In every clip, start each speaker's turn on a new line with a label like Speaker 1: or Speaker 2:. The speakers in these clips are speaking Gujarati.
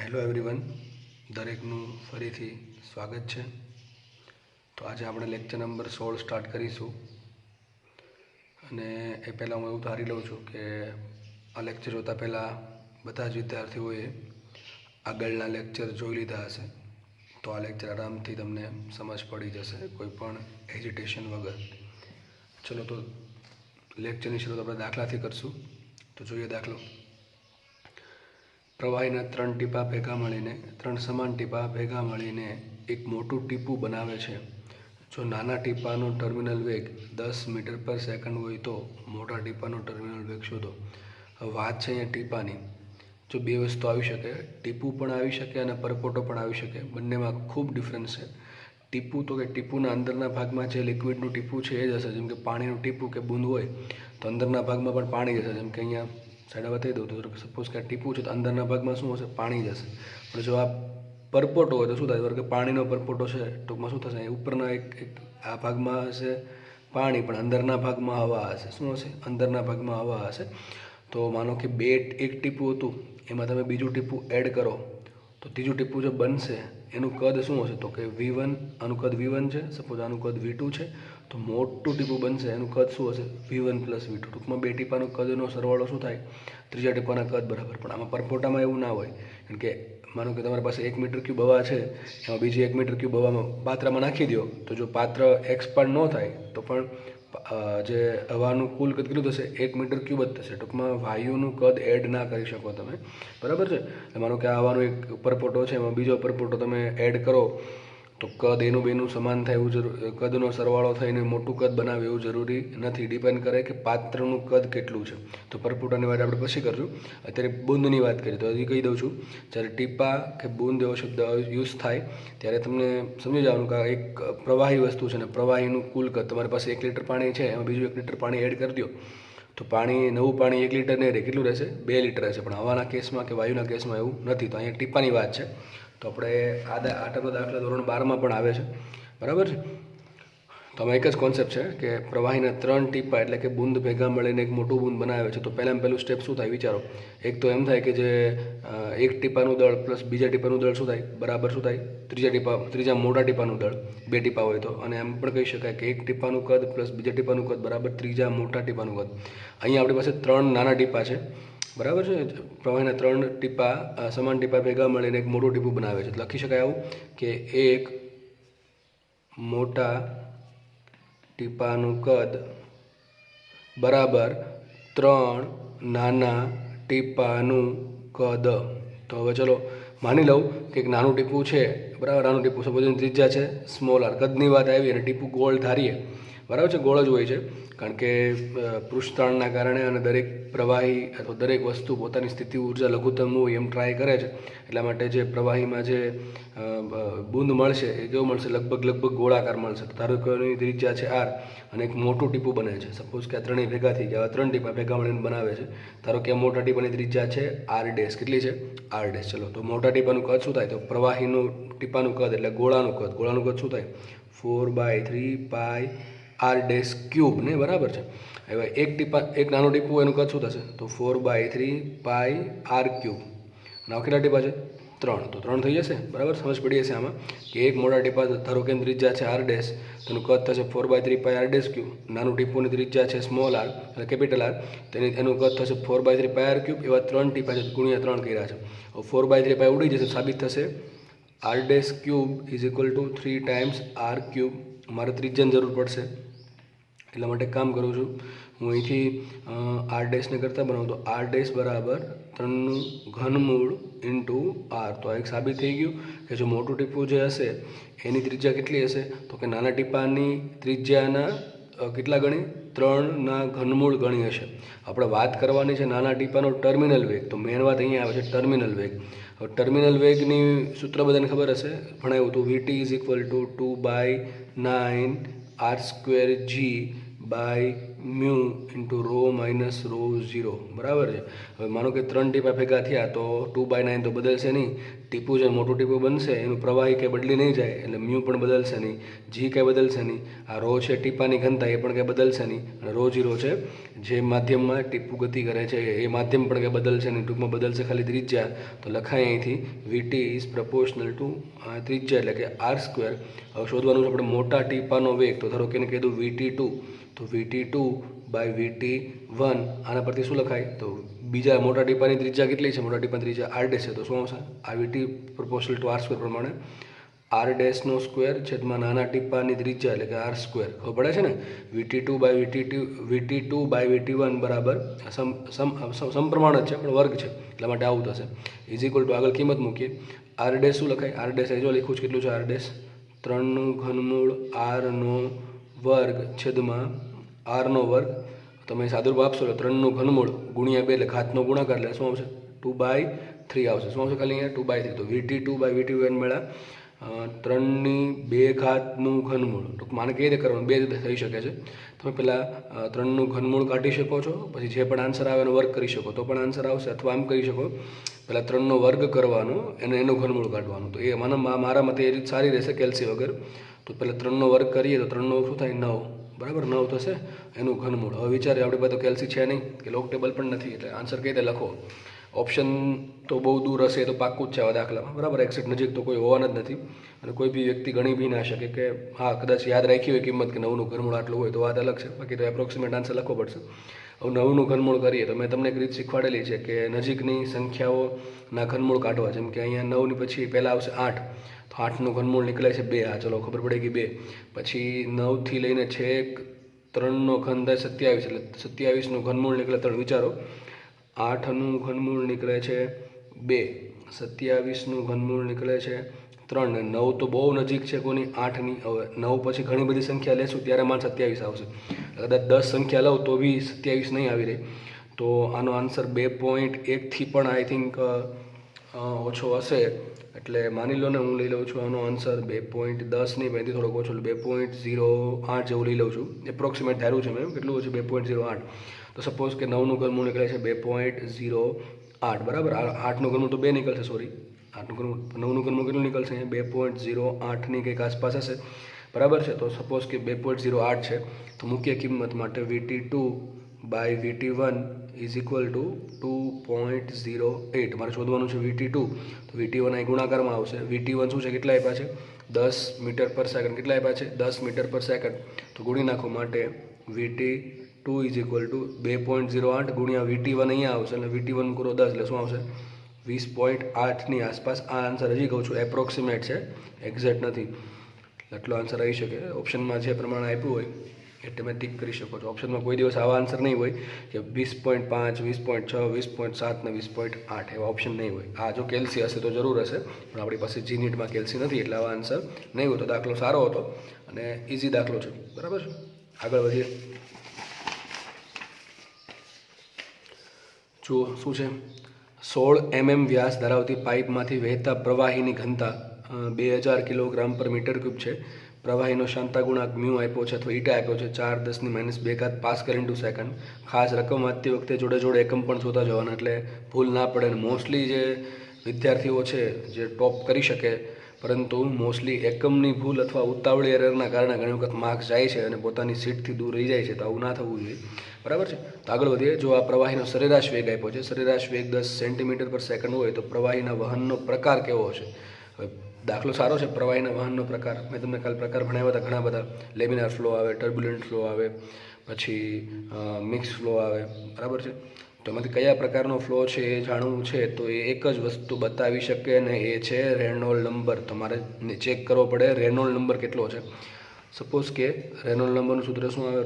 Speaker 1: હેલો એવરીવન, દરેકનું ફરીથી સ્વાગત છે. તો આજે આપણે લેક્ચર નંબર 16 સ્ટાર્ટ કરીશું. અને એ પહેલાં હું એવું ધારી લઉં છું કે આ લેક્ચર જોતાં પહેલાં બધા જ વિદ્યાર્થીઓએ આગળના લેક્ચર જોઈ લીધા હશે. તો આ લેક્ચર આરામથી તમને સમજ પડી જશે, કોઈ પણ હેઝિટેશન વગર. ચલો તો લેક્ચરની શરૂઆત આપણે દાખલાથી કરશું. તો જોઈએ દાખલો. પ્રવાહીના ત્રણ સમાન ટીપા ભેગા મળીને એક મોટું ટીપું બનાવે છે. જો નાના ટીપાનો ટર્મિનલ વેગ 10 મીટર પર સેકન્ડ હોય તો મોટા ટીપાનો ટર્મિનલ વેગ શોધો. હવે વાત છે અહીંયા ટીપાની. જો બે વસ્તુ આવી શકે, ટીપું પણ આવી શકે અને પરપોટો પણ આવી શકે. બંનેમાં ખૂબ ડિફરન્સ છે. ટીપું તો કે ટીપુના અંદરના ભાગમાં જે લિક્વિડનું ટીપું છે એ જ હશે. જેમ કે પાણીનું ટીપું કે બૂંદ હોય તો અંદરના ભાગમાં પણ પાણી જ હશે. જેમ કે અહીંયા સાઈડ બતાવી દઉં તો સપોઝ કે આ ટીપું છે તો અંદરના ભાગમાં શું હશે? પાણી જ હશે. પણ જો આ પરપોટો હોય તો શું થાય? કે પાણીનો પરપોટો છે, ટૂંકમાં શું થશે? ઉપરના એક આ ભાગમાં હશે પાણી, પણ અંદરના ભાગમાં હવા હશે. શું હશે? અંદરના ભાગમાં હવા હશે. તો માનો કે એક ટીપું હતું, એમાં તમે બીજું ટીપું એડ કરો તો ત્રીજું ટીપું જે બનશે એનું કદ શું હશે? તો કે V1. આનું કદ V1 છે, સપોઝ આનું કદ V2 છે. તો મોટું ટીપું બનશે એનું કદ શું હશે? V1 + V2. ટૂંકમાં બે ટીપાનો કદનો સરવાળો શું થાય? ત્રીજા ટીપાના કદ બરાબર. પણ આમાં પરપોટામાં એવું ના હોય. કારણ કે માનો કે તમારી પાસે 1 મીટર ક્યુબ હવા છે, એમાં બીજી 1 મીટર ક્યુબ હવામાં પાત્રમાં નાખી દો, તો જો પાત્ર એક્સપાન્ડ ન થાય તો પણ જે હવાનું કુલ કદ કેટલું થશે? 1 મીટર ક્યુબ જ થશે. ટૂંકમાં વાયુનું કદ એડ ના કરી શકો તમે, બરાબર છે. માનો કે આ હવાનો એક પરપોટો છે, એમાં બીજો પરપોટો તમે એડ કરો તો કદ એનું બેનું સમાન થાય એવું કદનો સરવાળો થઈને મોટું કદ બનાવે એવું જરૂરી નથી. ડિપેન્ડ કરે કે પાત્રનું કદ કેટલું છે. તો પરપોટાની વાત આપણે પછી કરશું. અત્યારે બૂંદની વાત કરીએ તો હજી કહી દઉં છું, જ્યારે ટીપા કે બૂંદ એવો શબ્દ યુઝ થાય ત્યારે તમને સમજી જવાનું કે એક પ્રવાહી વસ્તુ છે ને પ્રવાહીનું કુલ કદ. તમારી પાસે 1 લીટર પાણી છે, એમાં બીજું 1 લીટર પાણી એડ કરી દો તો નવું પાણી 1 લીટર નહીં રહે. કેટલું રહેશે? 2 લીટર રહેશે. પણ હવાના કેસમાં કે વાયુના કેસમાં એવું નથી. તો અહીંયા ટીપાની વાત છે. તો આપણે આ ટાઈપના દાખલા ધોરણ 12માં પણ આવે છે, બરાબર છે. તો આમાં એક જ કોન્સેપ્ટ છે કે પ્રવાહીના 3 ટીપા એટલે કે બૂંદ ભેગા મળીને એક મોટું બૂંદ બનાવે છે. તો પહેલું સ્ટેપ શું થાય વિચારો. એક તો એમ થાય કે જે એક ટીપાનું દળ પ્લસ બીજા ટીપાનું દળ શું થાય? બરાબર શું થાય? ત્રીજા મોટા ટીપાનું દળ. 2 ટીપા હોય તો. અને એમ પણ કહી શકાય કે એક ટીપાનું કદ પ્લસ બીજા ટીપાનું કદ બરાબર ત્રીજા મોટા ટીપાનું કદ. અહીંયા આપણી પાસે 3 નાના ટીપા છે, બરાબર છે. પ્રવાહીના 3 ટીપા સમાન ટીપા ભેગા મળીને એક મોટું ટીપું બનાવે છે. લખી શકાય આવું કે એક મોટા ટીપાનું કદ બરાબર 3 નાના ટીપાનું કદ. તો હવે ચલો માની લઉં કે એક નાનું ટીપું છે, બરાબર. નાનું ટીપું સપોઝ એની ત્રિજ્યા છે સ્મોલ r. કદની વાત આવી અને ટીપું ગોળ ધારીએ, બરાબર છે. ગોળ જ હોય છે, કારણ કે પૃષ્ઠતાણના કારણે અને દરેક પ્રવાહી અથવા દરેક વસ્તુ પોતાની સ્થિતિ ઉર્જા લઘુત્તમ હોય એમ ટ્રાય કરે છે. એટલા માટે જે પ્રવાહીમાં જે બૂંદ મળશે એ કેવું મળશે? લગભગ ગોળાકાર મળશે. તો ધારો કે એની ત્રિજ્યા છે r અને એક મોટું ટીપું બને છે. સપોઝ કે આ ત્રણેય ભેગા થઈ ગયા, 3 ટીપા ભેગા મળીને બનાવે છે. ધારો કે આ મોટા ટીપાની ત્રિજ્યા છે r'. કેટલી છે? r'. ચલો તો મોટા ટીપાનું કદ શું થાય? તો પ્રવાહીનું ટીપાનું કદ એટલે ગોળાનું કદ શું થાય? 4/3 πr'³ ને, બરાબર છે. હવે એક નાનું ટીપું એનું કદ શું થશે? તો 4/3 πr³. અને કેટલા ટીપા છે? 3. તો 3 થઈ જશે, બરાબર. સમજ પડી હશે આમાં કે એક મોટા ટીપા ધારો કે ત્રિજ્યા છે r', તેનું કદ થશે 4/3 πr'³. નાનું ટીપુની ત્રિજ્યા છે સ્મોલ r એટલે કેપિટલ R, એનું કદ થશે 4/3 πr³. એવા 3 ટીપા છે, ગુણ્યા 3 કર્યા છે. 4/3 π ઉડી જશે, સાબિત થશે r'³ = 3 ટાઈમ્સ r³. મારે ત્રિજ્યાની જરૂર પડશે, એટલા માટે કામ કરું છું હું અહીંથી r' ને કરતાં બનાવું તો r' બરાબર 3નું ઘનમૂળ ઇન્ટુ r. તો આ એક સાબિત થઈ ગયું કે જો મોટું ટીપું જે હશે એની ત્રિજ્યા કેટલી હશે? તો કે નાના ટીપાની ત્રિજ્યાના કેટલા ગણી? 3ના ઘનમૂળ ગણી હશે. આપણે વાત કરવાની છે નાના ટીપાનો ટર્મિનલ વેગ. તો મેન વાત અહીંયા આવે છે ટર્મિનલ વેગ. હવે ટર્મિનલ વેગની સૂત્ર બધાને ખબર હશે, ભણાવ્યું હતું. VT = 2/9 r²g/v². Mu into rho minus rho 0, બરાબર છે. હવે માનો કે 3 ટીપા ભેગા થયા તો 2/9 તો બદલશે નહીં. ટીપું જે મોટું ટીપું બનશે એનું પ્રવાહી કંઈ બદલી નહીં જાય, એટલે મ્યુ પણ બદલશે નહીં, જી કંઈ બદલશે નહીં. આ રો છે ટીપાની ઘનતા, એ પણ કંઈ બદલશે નહીં. અને રો 0 છે જે માધ્યમમાં ટીપું ગતિ કરે છે, એ માધ્યમ પણ કંઈ બદલશે નહીં. ટૂંકમાં બદલશે ખાલી ત્રિજ્યા. તો લખાય અહીંથી વીટી ઇઝ પ્રપોર્શનલ ટુ ત્રિજ્યા એટલે કે r². હવે શોધવાનું છે આપણે મોટા ટીપાનો વેગ. તો ધારો કે એને કહી દઉં VT2, તો VT2/VT1 આના પરથી શું લખાય? તો બીજા મોટા ટીપાની ત્રિજ્યા કેટલી છે? મોટા ટીપાની ત્રિજ્યા r' છે, તો શું આવશે? આ VT પ્રપોર્શનલ ટુ r² પ્રમાણે r' સ્ક્વેર છેદમાં નાના ટીપાની ત્રિજ્યા એટલે કે r². ખબર પડે છે ને? VT2/VT1 બરાબર સમપ્રમાણ જ છે પણ વર્ગ છે, એટલા માટે આવું થશે. ઇઝ ઇક્વલ ટુ આગળ કિંમત મૂકીએ. r' શું લખાય? r' જો લખ્યું છે કેટલું છે? r' 3નું ઘનમૂળ r² છેદમાં r². તમે સાદુરૂપ આપશો એટલે 3નું ઘનમૂળ ગુણ્યા 2 એટલે ઘાતનો ગુણાકાર એટલે શું આવશે? 2/3 આવશે. શું આવશે ખાલી અહીંયા? 2/3. તો VT2/VT1 મળ્યા 3ની 2 ઘાતનું ઘનમૂળ. ટૂંકમાં આને કઈ રીતે કરવાનું? બે રીતે થઈ શકે છે. તમે પહેલાં 3નું ઘનમૂળ કાઢી શકો છો, પછી જે પણ આન્સર આવે એનો વર્ગ કરી શકો તો પણ આન્સર આવશે. અથવા આમ કરી શકો, પહેલાં 3નો વર્ગ કરવાનો અને એનું ઘનમૂળ કાઢવાનું. તો એ મારા મતે એ રીત સારી રહેશે કેલ્સી વગર. તો પહેલાં 3નો વર્ગ કરીએ તો 3નો શું થાય? 9, બરાબર? 9 થશે એનું ઘનમૂળ. હવે વિચારીએ આપણી પાસે તો કેલ્સી છે નહીં કે લોગ ટેબલ પણ નથી, એટલે આન્સર કઈ રીતે લખો? ઓપ્શન તો બહુ દૂર હશે એ તો પાક્કું જ છે આવા દાખલામાં, બરાબર? એક્ઝેક્ટ નજીક તો કોઈ હોવાના જ નથી. અને કોઈ બી વ્યક્તિ ગણી બી ના શકે કે હા કદાચ યાદ રાખી હોય કિંમત કે 9નું ઘનમૂળ આટલું હોય તો વાત અલગ છે, બાકી તો એપ્રોક્સિમેટ આન્સર લખવો પડશે. હવે 9નું ઘનમૂળ કરીએ તો મેં તમને એક રીત શીખવાડેલી છે કે નજીકની સંખ્યાઓના ઘનમૂળ કાઢવા. જેમ કે અહીંયા 9ની પછી પહેલાં આવશે 8, તો 8નું ઘનમૂળ નીકળે છે 2. હા ચલો ખબર પડી ગઈ 2. પછી 9થી લઈને છેક 3નો ઘન થાય 27, એટલે 27નું ઘનમૂળ નીકળે 3. વિચારો, 8નું ઘનમૂળ નીકળે છે 2, 27નું ઘનમૂળ નીકળે છે 3, ને 9 તો બહુ નજીક છે કોની? 8ની. હવે 9 પછી ઘણી બધી સંખ્યા લેશું ત્યારે માન 27 આવશે. કદાચ 10 સંખ્યા લઉં તો બી 27 નહીં આવી રહી. તો આનો આન્સર 2.1થી પણ આઈ થિંક ઓછો હશે. એટલે માની લો ને હું લઈ લઉં છું આનો આન્સર 2.10 નહીં, પણ થોડોક ઓછો, 2.08 જેવું લઈ લઉં છું. એપ્રોક્સિમેટ ધાર્યું છે મેં. કેટલું છે? 2.08. તો સપોઝ કે 9નું ઘનમૂળ નીકળે છે 2.08, બરાબર? 8નું ઘનમૂળ તો 2 નીકળશે, સોરી. 9નું ઘનમૂળ કેટલું નીકળશે? 2.08ની કંઈક આસપાસ હશે, બરાબર છે? તો સપોઝ કે 2.08 છે, તો મુખ્ય કિંમત માટે VT2/VT1 ઇઝ ઇક્વલ ટુ 2.08. મારે શોધવાનું છે VT2, તો VT1 અહીં ગુણાકારમાં આવશે. VT1 શું છે? કેટલા આપ્યા છે? 10 મીટર પર સેકન્ડ. કેટલા આપ્યા છે? 10 મીટર પર સેકન્ડ. તો ગુણી નાખો માટે VT2 ઇઝ ઇક્વલ ટુ 2.08 ગુણ્યા VT1 અહીંયા આવશે, અને VT1 કરો 10 એટલે શું આવશે? 20.8ની આસપાસ. આ આન્સર હજી કહું છું એપ્રોક્સિમેટ છે, એક્ઝેક્ટ નથી. એટલો આન્સર આવી શકે. ઓપ્શનમાં જે પ્રમાણે આપ્યું હોય એ તમે ટીક કરી શકો છો. ઓપ્શનમાં કોઈ દિવસ આવા આન્સર નહીં હોય કે 20.5, 20.6, 20.7 ને 20.8 એવા ઓપ્શન નહીં હોય. આ જો કેલ્સી હશે તો જરૂર હશે, પણ આપણી પાસે જી નીટમાં કેલ્સી નથી એટલે આવા આન્સર નહીં હોય. તો દાખલો સારો હતો અને ઇઝી દાખલો છે, બરાબર છે? આગળ વધીએ. જુઓ શું છે? 16 mm વ્યાસ ધરાવતી પાઇપમાંથી વહેતા પ્રવાહીની ઘનતા 2000 કિલોગ્રામ પર મીટર ક્યુબ છે. પ્રવાહીનો શાંતા ગુણાંક મ્યુ આપ્યો છે અથવા ઈટા આપ્યો છે 4×10⁻² પાસ્કલ ઇન્ટુ સેકન્ડ. ખાસ રકમ વાંચતી વખતે જોડે જોડે એકમ પણ જોતા જવાના એટલે ભૂલ ના પડે. અને મોસ્ટલી જે વિદ્યાર્થીઓ છે જે ટોપ કરી શકે, પરંતુ મોસ્ટલી એકમની ભૂલ અથવા ઉતાવળી એરરના કારણે ઘણી વખત માર્ક્સ જાય છે અને પોતાની સીટથી દૂર રહી જાય છે. તો આવું ના થવું જોઈએ, બરાબર છે? તો આગળ વધીએ. જો આ પ્રવાહીનો સરેરાશ વેગ આપ્યો છે, સરેરાશ વેગ 10 સેન્ટીમીટર પર સેકન્ડ હોય તો પ્રવાહીના વહનનો પ્રકાર કેવો હશે? હવે દાખલો સારો છે. પ્રવાહીના વહનનો પ્રકાર મેં તમને કાલ પ્રકાર ભણાવ્યા હતા ઘણા બધા. લેમિનાર ફ્લો આવે, ટર્બ્યુલન્ટ ફ્લો આવે, પછી મિક્સ ફ્લો આવે, બરાબર છે? તો એમાંથી કયા પ્રકારનો ફ્લો છે એ જાણવું છે તો એ એક જ વસ્તુ બતાવી શકે ને એ છે રેનોલ્ડ નંબર. તમારે ચેક કરવો પડે રેનોલ્ડ નંબર કેટલો છે. સપોઝ કે રેનોલ્ડ નંબરનું સૂત્ર શું આવે?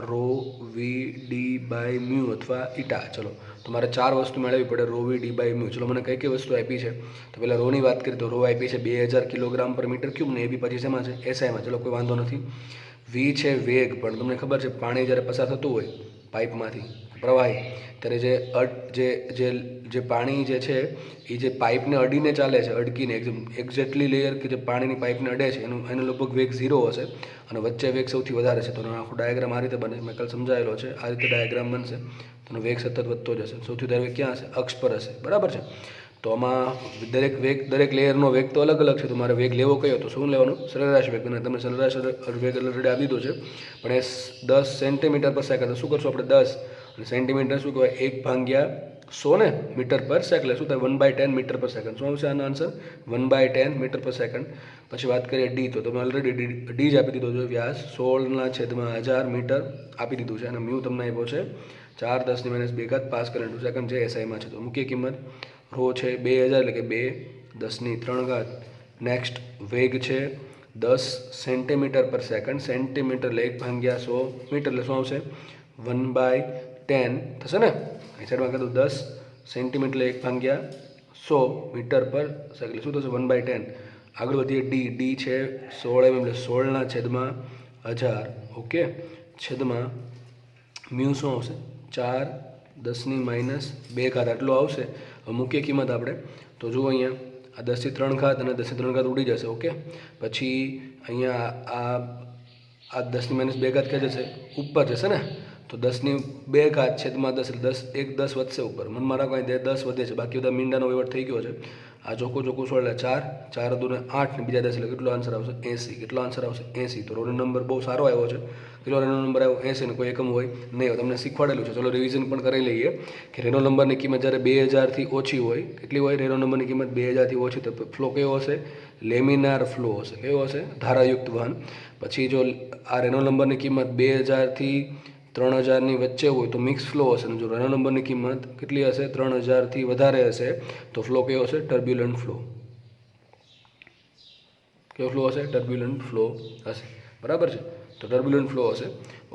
Speaker 1: Rho v d by mu અથવા ઈટા. ચલો તમારે 4 વસ્તુ મેળવવી પડે. Rho v d by mu. ચલો મને કઈ કઈ વસ્તુ આપી છે? તો પહેલાં રોની વાત કરીએ તો રો આપી છે 2000 કિલોગ્રામ પર મીટર ક્યુબ, ને એ બી પછી શેમાં છે? એસઆઈમાં. ચલો કોઈ વાંધો નથી. વી છે વેગ, પણ તમને ખબર છે પાણી જ્યારે પસાર થતું હોય પાઇપમાંથી, પ્રવાહી, ત્યારે જે પાણી જે છે એ જે પાઇપને અડીને ચાલે છે, અડકીને એક્ઝેક્ટલી લેયર કે જે પાણીની પાઇપને અડે છે એનો લગભગ વેગ 0 હશે અને વચ્ચે વેગ સૌથી વધારે છે. તો આખો ડાયાગ્રામ આ રીતે બને. મેં કાલ સમજાયેલો છે. આ રીતે ડાયાગ્રામ બનશે તો વેગ સતત વધતો જશે. સૌથી વધારે વેગ ક્યાં હશે? અક્ષ પર હશે. બરાબર છે. તો આમાં દરેક લેયરનો વેગ તો અલગ અલગ છે. તો મારે વેગ લેવો કયો? તો શું લેવાનું? સરેરાશ વેગ. અને તમે સરેરાશ વેગ ઓલરેડી આપી દીધો છે, પણ એ 10 સેન્ટીમીટર પર સેકન્ડ. શું કરશું આપણે? 10 અને સેન્ટીમીટર શું કહેવાય? 1/100 ને મીટર પર સેકન્ડ. શું થાય? 1/10 મીટર પર સેકન્ડ. શું આવશે આનો આન્સર? 1/10 મીટર પર સેકન્ડ. પછી વાત કરીએ ડી, તો તમે ઓલરેડી ડી જ આપી દીધો છે. વ્યાસ 16/1000 મીટર આપી દીધું છે. અને મ્યુ તમને આપ્યો છે 4×10⁻²² પાસ્કલ × સેકન્ડ, જે એસઆઈમાં છે. તો મુખ્ય કિંમત રો છે 2000 એટલે કે 2×10⁻³ નેક્સ્ટ વેગ છે 10 સેન્ટીમીટર પર સેકન્ડ. સેન્ટીમીટર એટલે 1/100 મીટર એટલે શું આવશે? 1/10 થશે ને. અહીં સાઈડમાં કીધું 10 સેન્ટીમીટર એટલે 1/100 મીટર પર સેકન્ડ. શું થશે? 1/10. આગળ વધીએ ડી છે 16 એટલે 16/1000. ઓકે, છેદમાં મ્યુ શું આવશે? 4×10⁻²² આટલું આવશે. મુખ્ય કિંમત આપણે તો જુઓ અહીંયા આ 10⁻³ અને 10⁻³ ઉડી જશે. ઓકે, પછી અહીંયા આ 10⁻²² ક્યાં જશે? ઉપર જશે ને. તો 10⁻²/ છેદમાં 10 એટલે 10 વધશે ઉપર. મનમાં રાખો અહીં 10 વધે છે, બાકી બધા મીંડાનો વહીવટ થઈ ગયો છે. આ ચોખ્ખું 16 એટલે 4 × 2 = 8 ને બીજા 10 એટલે કેટલો આન્સર આવશે? 80. કેટલો આન્સર આવશે? 80. તો રોનો નંબર બહુ સારો આવ્યો છે. કેટલો રેનો નંબર આવ્યો? 80. ને કોઈ એકમ હોય નહીં. તમને શીખવાડેલું છે. ચલો રિવિઝન પણ કરી લઈએ કે રેનો નંબરની કિંમત જ્યારે 2000થી ઓછી હોય, કેટલી હોય રેનો નંબરની કિંમત? 2000થી ઓછી, તો ફ્લો કેવો હશે? લેમિનાર ફ્લો હશે. કેવો હશે? ધારાયુક્ત વહન. પછી જો આ રેનો નંબરની કિંમત 2000થી 3000ની વચ્ચે હોય તો મિક્સ ફ્લો હશે. અને જો રેનો નંબરની કિંમત કેટલી હશે? 3000થી વધારે હશે તો ફ્લો કેવો હશે? Turbulent flow. કેવો ફ્લો હશે? ટર્બ્યુલન્ટ ફ્લો હશે. બરાબર છે. તો ટર્બ્યુલન્ટ ફ્લો હશે.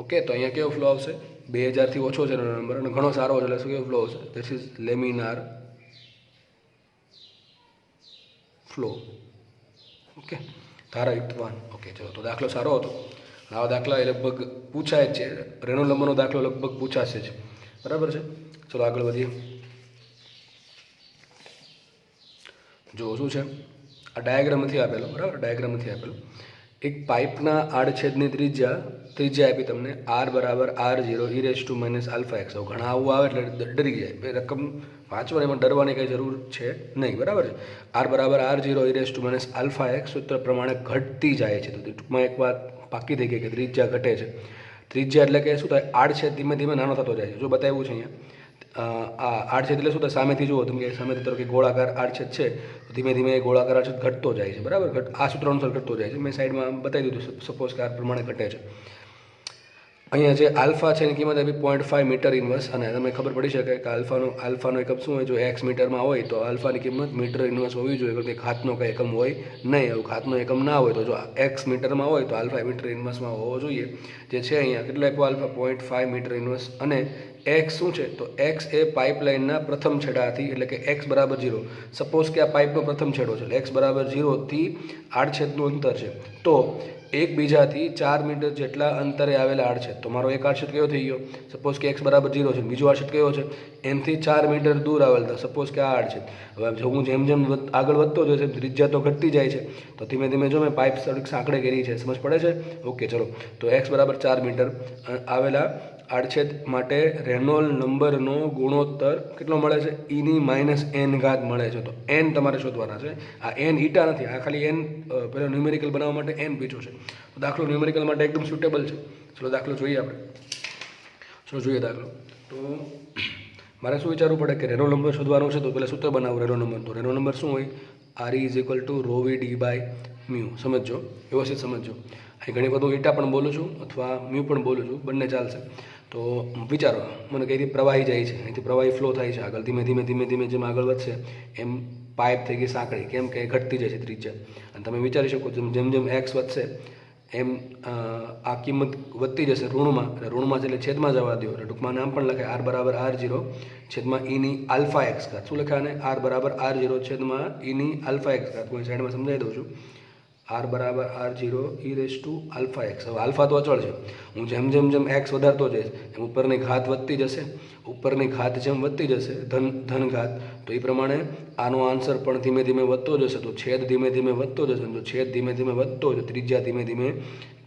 Speaker 1: ઓકે, તો અહીંયા કેવો ફ્લો આવશે? 2000થી ઓછો છે એનો નંબર અને ઘણો સારો છે એટલે શું કેવો ફ્લો હશે? This is laminar flow. Okay, ધારાયુક્ત વહન. ઓકે, ચલો. તો દાખલો સારો હતો. આવા દાખલા એ લગભગ પૂછાય જ છે. રેનો નંબરનો દાખલો લગભગ પૂછાશે જ. બરાબર છે. ચલો આગળ વધીએ. જો શું છે, આ ડાયાગ્રામ નથી આપેલો. બરાબર, ડાયાગ્રામ નથી આપેલો. એક પાઇપના આડછેદની ત્રિજ્યા આપી તમને r = r0 e⁻⁴x. ઘણા આવું આવે એટલે ડરી જાય. રકમ વાંચવાની, એમાં ડરવાની કંઈ જરૂર છે નહીં. બરાબર છે. r = r0 e⁻⁴x સૂત્ર પ્રમાણે ઘટતી જાય છે. તો ટૂંકમાં એક વાત પાકી થઈ ગઈ કે ત્રિજ્યા ઘટે છે. ત્રિજ્યા એટલે કે શું થાય? આડછેદ ધીમે ધીમે નાનો થતો જાય છે. જો બતાવ્યું છે અહીંયા. આ આડછેદ એટલે શું થાય? સામેથી જુઓ તમે કે સામેથી તરફ કે ગોળાકાર આડછેદ છે, તો ધીમે ધીમે ગોળાકાર આડછેદ ઘટતો જાય છે. બરાબર, આ સૂત્ર અનુસાર ઘટતો જાય છે. મેં સાઈડમાં બતાવી દીધું. સપોઝ કે આ પ્રમાણે ઘટે છે. અહીંયા જે આલ્ફા છે એની કિંમત આપી 0.5 મીટર ઇન્વર્સ. અને તમને ખબર પડી શકે કે આલ્ફાનો એકમ શું હોય? જો એક્સ મીટરમાં હોય તો આલ્ફાની કિંમત મીટર ઇન્વર્સ હોવી જોઈએ. કારણ કે ઘાતનો કંઈ એકમ હોય નહીં. એવું ઘાતનો એકમ ના હોય તો જો એક્સ મીટરમાં હોય તો આલ્ફા મીટર ઇન્વર્સમાં હોવો જોઈએ. જે છે અહીંયા કેટલો આપ્યો? Alpha 0.5 metre inverse. અને એક્સ શું છે? તો એક્સ એ પાઇપલાઇનના પ્રથમ છેડાથી, એટલે કે એક્સ = 0. સપોઝ કે આ પાઇપનો પ્રથમ છેડો છે એટલે એક્સ = 0થી આડછેદનું અંતર છે. તો એકબીજાથી 4 મીટર જેટલા અંતરે આવેલા આડછેદ. તો મારો એક આડછેદ કયો થઈ ગયો? સપોઝ કે એક્સ = 0 છે. બીજો આડછેદ કયો છે? એનથી 4 મીટર દૂર આવેલા. સપોઝ કે આ આડછેદ. હવે જો હું જેમ આગળ વધતો જશે ત્રિજ્યા તો ઘટતી જાય છે. તો ધીમે ધીમે જો મેં પાઇપ થોડીક સાંકડે કરી છે. સમજ પડે છે? ઓકે, ચલો. તો એક્સ = 4 મીટર આવેલા આડછેદ માટે રેનોલ્ડ નંબરનો ગુણોત્તર કેટલો મળે છે? e⁻n મળે છે. તો n તમારે શોધવાના છે. આ n ઈટા નથી, આ ખાલી n પેલો ન્યુમેરિકલ બનાવવા માટે n પીછો છે. તો દાખલો ન્યુમેરિકલ માટે એકદમ સુટેબલ છે. ચલો દાખલો જોઈએ આપણે. ચલો જોઈએ દાખલો. તો મારે શું વિચારવું પડે કે રેનો નંબર શોધવાનો છે. તો પહેલાં સૂત્ર બનાવો રેનો નંબર. તો રેનો નંબર શું હોય? re = ρv/d/μ. સમજો, વ્યવસ્થિત સમજો. અહીં ઘણી બધું ઈટા પણ બોલું છું અથવા મ્યુ પણ બોલું છું, બંને ચાલશે. તો વિચારો, મને કઈ રીતે પ્રવાહી જાય છે, અહીંથી પ્રવાહી ફ્લો થાય છે આગળ. ધીમે ધીમે જેમ આગળ વધશે એમ પાઇપ થઈ ગઈ સાંકડી. કેમ કે ઘટતી જાય છે ત્રિજ્યા. અને તમે વિચારી શકો જેમ એક્સ વધશે એમ આ કિંમત વધતી જશે ઋણમાં. એટલે ઋણમાં છે એટલે છેદમાં જવા દો. એટલે ટૂંકમાં નામ પણ લખાય r = r0 છેદમાં e⁻⁴x. શું લખાય? આને r = r0 છેદમાં e⁻⁴x. હું સાઈડમાં સમજાવી દઉં છું. આર બરાબર R0 e⁻⁴x। હવે આલ્ફા તો અચળ છે, હું જેમ જેમ જેમ એક્સ વધારતો જઈશ એમ ઉપરની ઘાત વધતી જશે, ઉપરની ઘાત જેમ વધતી જશે ધન ઘાત, તો એ પ્રમાણે આનો આન્સર પણ ધીમે ધીમે વધતો જશે, તો છેદ ધીમે ધીમે વધતો જશે, તો છેદ ધીમે ધીમે વધતો જશે, ત્રિજ્યા ધીમે ધીમે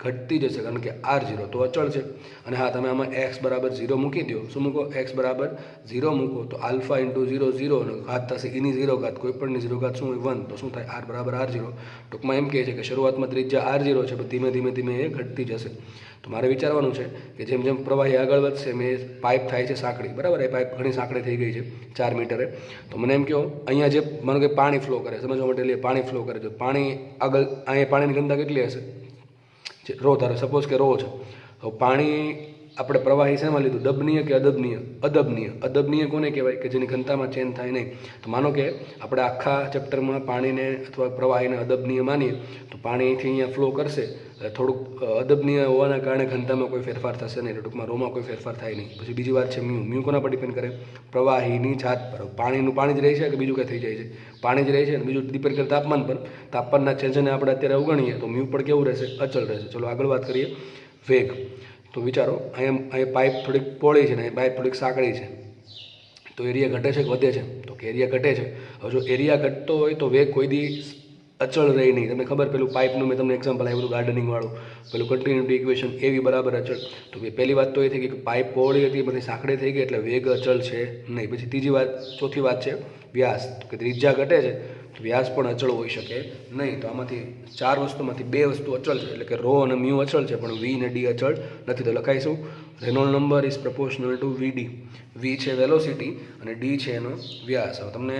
Speaker 1: ઘટતી જશે, કારણ કે R0 તો અચળ છે। અને હા, તમે આમાં x બરાબર 0 મૂકી દો, શું મૂકો? x બરાબર 0 મૂકો તો આલ્ફા ઇન્ટુ 0 0 અને ઘાત થશે eની 0 ઘાત, કોઈ પણની 0 ઘાત શું હોય? 1, તો શું થાય? r બરાબર R0। ટૂંકમાં એમ કહે છે કે શરૂઆતમાં ત્રિજ્યા R0 છે, પણ ધીમે ધીમે ધીમે એ ઘટતી જશે। તો મારે વિચારવાનું છે કે જેમ જેમ પ્રવાહી આગળ વધશે, મેં પાઇપ થાય છે સાંકડી, બરાબર, એ પાઇપ ઘણી સાંકડી થઈ ગઈ છે 4 મીટરે, તો મને એમ કહો અહીંયા જે માનો કે પાણી ફ્લો કરે, સમજવા માટે લઈએ, પાણી ફ્લો કરે છે, પાણી આગળ અહીંયા પાણીની ઘનતા કેટલી હશે? રો ધારો, સપોઝ કે રો છે, તો પાણી આપણે પ્રવાહી શેમાં લીધું? દબનીય કે અદબનીય? અદબનીય। અદબનીય કોને કહેવાય? કે જેની ઘનતામાં ચેન્જ થાય નહીં। તો માનો કે આપણે આખા ચેપ્ટરમાં પાણીને અથવા પ્રવાહીને અદબનીય માનીએ, તો પાણી અહીંથી અહીંયા ફ્લો કરશે, થોડુંક અદબનીય હોવાના કારણે ઘનતામાં કોઈ ફેરફાર થશે નહીં, ટૂંકમાં રોમાં કોઈ ફેરફાર થાય નહીં। પછી બીજી વાત છે મ્યુ કોના પર ડિપેન્ડ કરે? પ્રવાહીની જાત પર। પાણીનું પાણી જ રહે છે કે બીજું કંઈ થઈ જાય છે? પાણી જ રહે છે, અને બીજું ડિપેન્ડ કરે તાપમાન પર। તાપમાનના ચેન્જને આપણે અત્યારે અવગણીએ તો મ્યુ પણ કેવું રહેશે? અચળ રહેશે। ચલો આગળ વાત કરીએ વેગ। તો વિચારો, અહીંયા પાઇપ થોડીક પહોળી છે ને પાઇપ થોડીક સાંકડી છે, તો એરિયા ઘટે છે કે વધે છે? તો કે એરિયા ઘટે છે। હવે જો એરિયા ઘટતો હોય તો વેગ કોઈ દી અચળ રહે નહીં। તમને ખબર, પેલું પાઇપનું મેં તમને એક્ઝામ્પલ આપ્યું હતું ગાર્ડનિંગવાળું, પેલું કન્ટિન્યુટી ઇક્વેશન, એવી બરાબર અચળ। તો પહેલી વાત તો એ થઈ ગઈ કે પાઇપ પહોળી હતી, બધી સાંકડી થઈ ગઈ, એટલે વેગ અચળ છે નહીં। પછી ત્રીજી વાત, ચોથી વાત છે વ્યાસ, તો કે ત્રિજ્યા ઘટે છે તો વ્યાસ પણ અચળ હોઈ શકે નહીં। તો આમાંથી 4 વસ્તુમાંથી 2 વસ્તુ અચળ છે, એટલે કે રો અને મ્યુ અચળ છે, પણ વી અને ડી અચળ નથી। તો લખાઈશું Reynold number is proportional to V D. V છે વેલોસિટી અને ડી છે એનો વ્યાસ। હવે તમને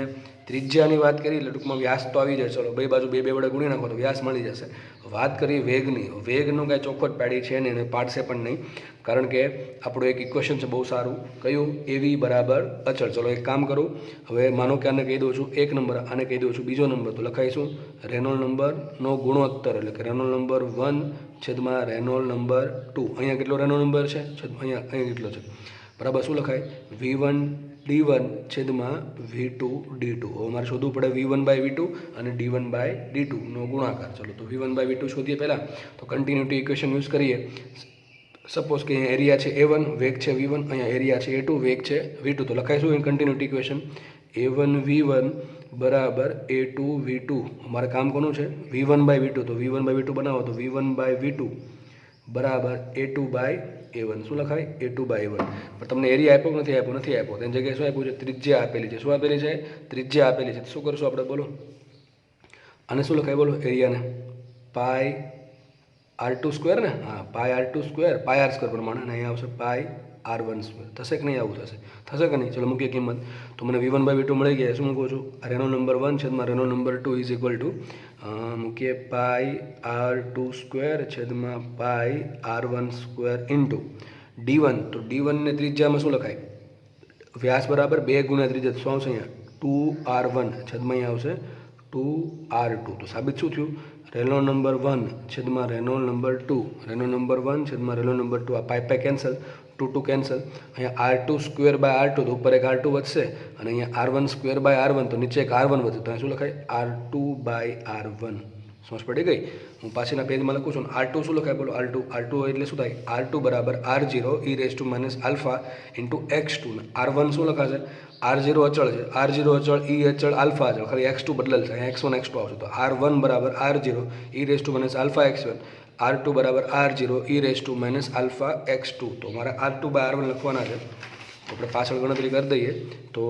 Speaker 1: ત્રિજ્યાની વાત કરી એટલે ટૂંકમાં વ્યાસ તો આવી જાય, ચલો બે બાજુ બે વડે ગુણી નાખો તો વ્યાસ મળી જશે। વાત કરીએ વેગની, વેગનું કાંઈ ચોખ્ખો જ પાડી છે ને એને પાડશે પણ નહીં, કારણ કે આપણું એક ઇક્વેશન છે બહુ સારું, કયું? એવી બરાબર અચળ। ચલો એક કામ કરું, હવે માનો કે આને કહી દઉં છું 1 નંબર, આને કહી દઉં છું 2જો નંબર, તો લખાઈશું રેનોલ્ડ નંબરનો ગુણોત્તર, એટલે કે રેનોલ્ડ નંબર 1 છેદમાં રેનોલ્ડ નંબર 2। અહીંયા કેટલો રેનોલ્ડ નંબર છે? અહીંયા કેટલો છે? બરાબર, શું લખાય? V1 D1 છેદમાં V2 D2। હવે મારે શોધવું પડે V1/V2 અને D1/D2 નો ગુણાકાર। ચલો તો V1/V2 શોધીએ પહેલાં, તો કન્ટિન્યુટી ઇક્વેશન યુઝ કરીએ। સપોઝ કે અહીંયા એરિયા છે A1, વેગ છે V1, અહીંયા એરિયા છે A2, વેગ છે V2, તો લખાઈશું અહીં કન્ટિન્યુટી ઇક્વેશન A1 V1 બરાબર A2 V2। મારે કામ કોનું છે? V1/V2, તો V1/V2 બનાવો તો V1/V2 બરાબર A2/A1। શું લખાય? A2/A1। પણ તમને એરિયા આપ્યો નથી આપ્યો? નથી આપ્યો, તેની જગ્યાએ શું આપ્યું છે? ત્રિજ્યા આપેલી છે। શું આપેલી છે? ત્રિજ્યા આપેલી છે। શું કરશું આપણે? બોલો, આને શું લખાય? બોલો એરિયાને પાઈ R2² ને? હા, પાઈ R2², પાઈ R² પ્રમાણે, અને અહીંયા આવશે પાઈ R1²। થશે કે નહીં? આવું થશે, થશે કે નહીં? ચલો મૂકીએ કિંમત, તો મને V1/V2 મળી ગયા। શું મૂકું છું? રેનોલ્ડ નંબર 1 છેદમાં રેનોલ્ડ નંબર 2 ઇઝ ઇક્વલ ટુ મૂકીએ પાઈ R2² છેદમાં પાઈ R1² ઇન્ટુ D1। તો D1 ને ત્રિજ્યામાં શું લખાય? વ્યાસ બરાબર 2 ગુણ્યા ત્રિજ્યા, શું આવશે અહીંયા? 2R1 છેદમાં અહીંયા આવશે 2R2। તો સાબિત શું થયું? રેનોલ્ડ નંબર 1 છેદમાં રેનોલ્ડ નંબર 2, રેનોલ્ડ નંબર 1 છેદમાં રેનોલ્ડ નંબર 2, આ પાઈ કેન્સલ, 2 કેન્સલ, અહીંયા R2²/R2, તો ઉપર એક R2 વધશે, અને અહીંયા R1²/R1, તો નીચે એક R1 વધશે, તો અહીં શું લખાય? R2/R1। સમજ પડી ગઈ? હું પાછળના પેજમાં લખું છું, R2 શું લખાય? બોલો R2 એટલે શું થાય? R2 બરાબર R0 e⁻⁴ into x2, R1 શું લખાશે? R0 અચળ છે, R0 અચળ, E અચળ, આલ્ફા અચળ, ખાલી x2 બદલાશે, અહીંયા x1 x2 આવશે, તો R1 બરાબર R0 e⁻⁴x1, R2 બરાબર R0 e⁻⁴x2। તો મારે R2/R1 લખવાના છે, તો આપણે પાછળ ગણતરી કરી દઈએ, તો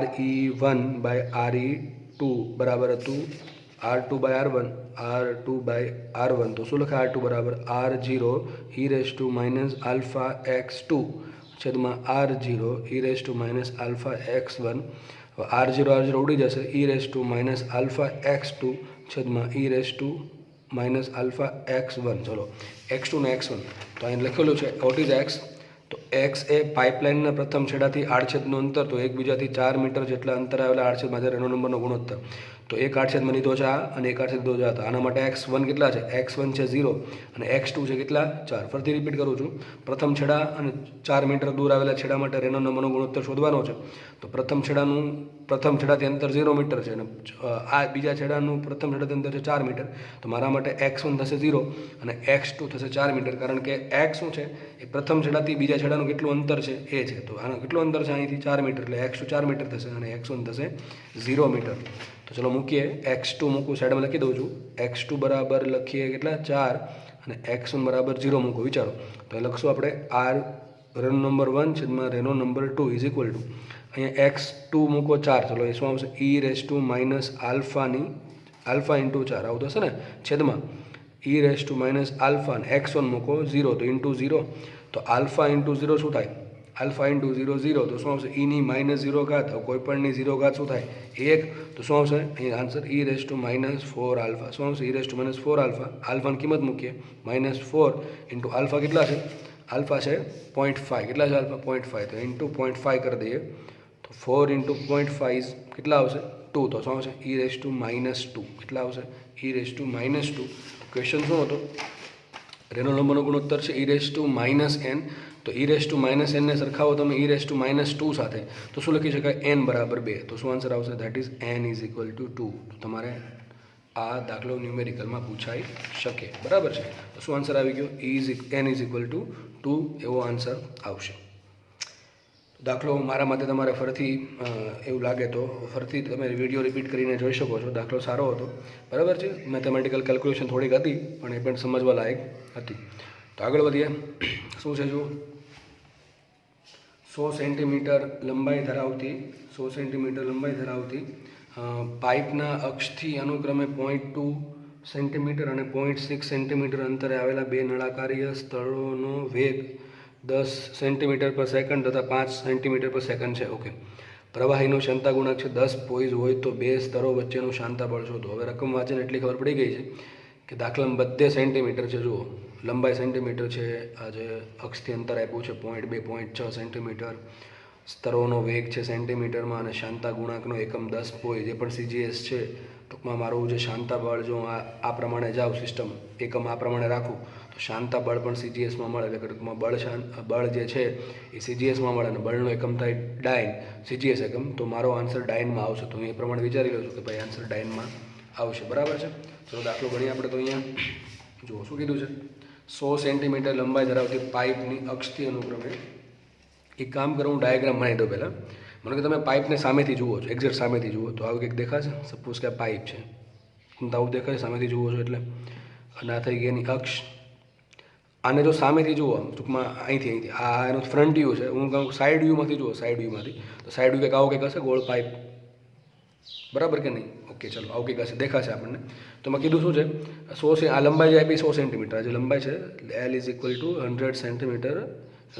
Speaker 1: RE1/RE2 બરાબર હતું R2/R1, R2/R1, તો શું લખાય? R2 બરાબર R0 e⁻⁴x2 છેદમાં R0 e⁻⁴x1। R0 ઉડી જશે, e⁻⁴x2 છેદમાં e⁻⁴x1। ચલો x2 ને x1, તો અહીં લખેલું છે વોટ ઇઝ x? તો x એ પાઇપલાઇનના પ્રથમ છેડાથી આડછેદનું અંતર, તો એકબીજાથી 4 મીટર જેટલા અંતર આવેલા આડછેદમાં રેનોલ્ડ નંબરનો ગુણોત્તર, તો એક આડછેદમાં લીધો છે આ, અને એક આડછેદ લીધો છે આ, તો આના માટે x1 કેટલા છે? x1 છે 0 અને x2 છે કેટલા? 4। ફરીથી રિપીટ કરું છું, પ્રથમ છેડા અને 4 મીટર દૂર આવેલા છેડા માટે રેનોલ્ડ નંબરનો ગુણોત્તર શોધવાનો છે। તો પ્રથમ છેડાનું પ્રથમ છેડાથી અંતર 0 મીટર છે અને આ બીજા છેડાનું પ્રથમ છેડાથી અંતર છે 4 મીટર, તો મારા માટે x1 થશે 0 અને x2 થશે 4 મીટર, કારણ કે x શું છે એ પ્રથમ છેડાથી બીજા છેડાનું કેટલું અંતર છે એ છે. તો આનું કેટલું અંતર છે અહીંથી 4 મીટર, એટલે x2 4 મીટર થશે અને x1 થશે 0 મીટર. તો ચલો મૂકીએ, x2 મૂકું, સાઈડમાં લખી દઉં છું. x2 બરાબર લખીએ કેટલા 4 અને x1 બરાબર 0 મૂકો. વિચારો તો એ લખશું આપણે r રેનો નંબર 1 છેદમાં રેનો નંબર 2 ઇઝ ઇક્વલ ટુ અહીંયા x2 મૂકો 4, ચલો એ શું આવશે આલ્ફા ઇન્ટુ 4 આવું થશે ને, છેદમાં આલ્ફા અને x1 મૂકો 0, તો ઇન્ટુ 0, તો આલ્ફા ઇન્ટુ 0 શું થાય, આલ્ફા ઇન્ટુ 0 0, તો શું આવશે ની -0 ઘાત, કોઈ પણની 0 ઘાત શું થાય 1, તો શું આવશે અહીં આન્સર -4 આલ્ફા. શું આવશે -4 આલ્ફા. આલ્ફાની કિંમત મૂકીએ -4 ઇન્ટુ આલ્ફા કેટલા છે, આલ્ફા છે 0.5, કેટલા છે આલ્ફા 0.5, તો ઇન્ટુ 0.5 કરી દઈએ, તો 4 ઇન્ટુ 0.5 કેટલા આવશે 2, તો શું આવશે -2, કેટલા આવશે -2. ક્વેશ્ચન શું હતો, રેનો નંબરનો ગુણોત્તર છે -n, તો -n ને સરખાવો તમે -2 સાથે, તો શું લખી શકાય n બરાબર 2, તો શું આન્સર આવશે, that is n is equal two 2. તો તમારે આ દાખલો ન્યુમેરિકલમાં પૂછાઈ શકે, બરાબર છે. તો શું આન્સર આવી ગયો, n ઇઝ ઇક્વલ ટુ 2 એવો આન્સર આવશે. દાખલો મારા માટે તમારે ફરીથી એવું લાગે તો ફરીથી તમે વિડીયો રિપીટ કરીને જોઈ શકો છો. દાખલો સારો હતો, બરાબર છે. મેથેમેટિકલ કેલ્ક્યુલેશન થોડીક હતી પણ એ પણ સમજવા લાયક હતી. તો આગળ વધીએ. શું છે જુઓ, 100 સેન્ટીમીટર લંબાઈ ધરાવતી પાઇપના અક્ષથી અનુક્રમે 0.2 સેન્ટીમીટર અને 0.6 સેન્ટીમીટર અંતરે આવેલા બે નળાકારીય સ્થળોનો વેગ 10 સેન્ટીમીટર પર સેકન્ડ તથા 5 સેન્ટીમીટર પર સેકન્ડ છે. ઓકે, પ્રવાહીનો ક્ષમતા ગુણક છે 10 પોઈઝ હોય તો બે સ્તરો વચ્ચેનું શાંતા બળ શોધો. હવે રકમ વાંચીને એટલી ખબર પડી ગઈ છે કે દાખલામાં બધે સેન્ટીમીટર છે. જુઓ, લંબાઈ સેન્ટીમીટર છે, આ જે અક્ષથી અંતર આપ્યું છે 0.2 0.6 સેન્ટીમીટર, સ્તરોનો વેગ છે સેન્ટીમીટરમાં અને શાંતા ગુણાંકનો એકમ 10 પોઈઝ, એ પણ CGS છે. ટૂંકમાં મારું જે શાંતા બળ, જો આ પ્રમાણે જાઉં સિસ્ટમ, એકમ આ પ્રમાણે રાખું તો શાંતા બળ પણ CGSમાં મળે. એટલે ટૂંકમાં બળ જે છે એ CGSમાં મળે અને બળનો એકમ થાય ડાયન, CGS એકમ. તો મારો આન્સર ડાયનમાં આવશે. તો હું એ પ્રમાણે વિચારી લઉં છું કે ભાઈ આન્સર ડાયનમાં આવશે, બરાબર છે. ચલો દાખલો ગણીએ આપણે. તો અહીંયા જુઓ શું કીધું છે, 100 સેન્ટીમીટર લંબાઈ ધરાવતી પાઇપની અક્ષથી અનુક્રમે, એક કામ કરો, હું ડાયાગ્રામ બનાવી દઉં પહેલાં. મને કે તમે પાઇપને સામેથી જુઓ છો, એક્ઝેક્ટ સામેથી જુઓ તો આવું કંઈક દેખાશે. સપોઝ કે આ પાઇપ છે, તો આવું દેખાય સામેથી જુઓ છો એટલે, અને આ થઈ ગઈ એની અક્ષ. આને જો સામેથી જુઓ, ટૂંકમાં અહીંથી આ એનો ફ્રન્ટ વ્યૂ છે, હું કહું સાઈડ વ્યૂમાંથી જુઓ, સાઈડ વ્યૂમાંથી, તો સાઈડ વ્યૂ કંઈક આવું કંઈક હશે, ગોળ પાઇપ, બરાબર કે નહીં. ઓકે, ચલો આવું કંઈક હશે, દેખાશે આપણને. તો મેં કીધું શું છે, 100 આ લંબાઈ જે આપી 100 સેન્ટીમીટર, આ જે લંબાઈ છે L is equal two 100 centimetre.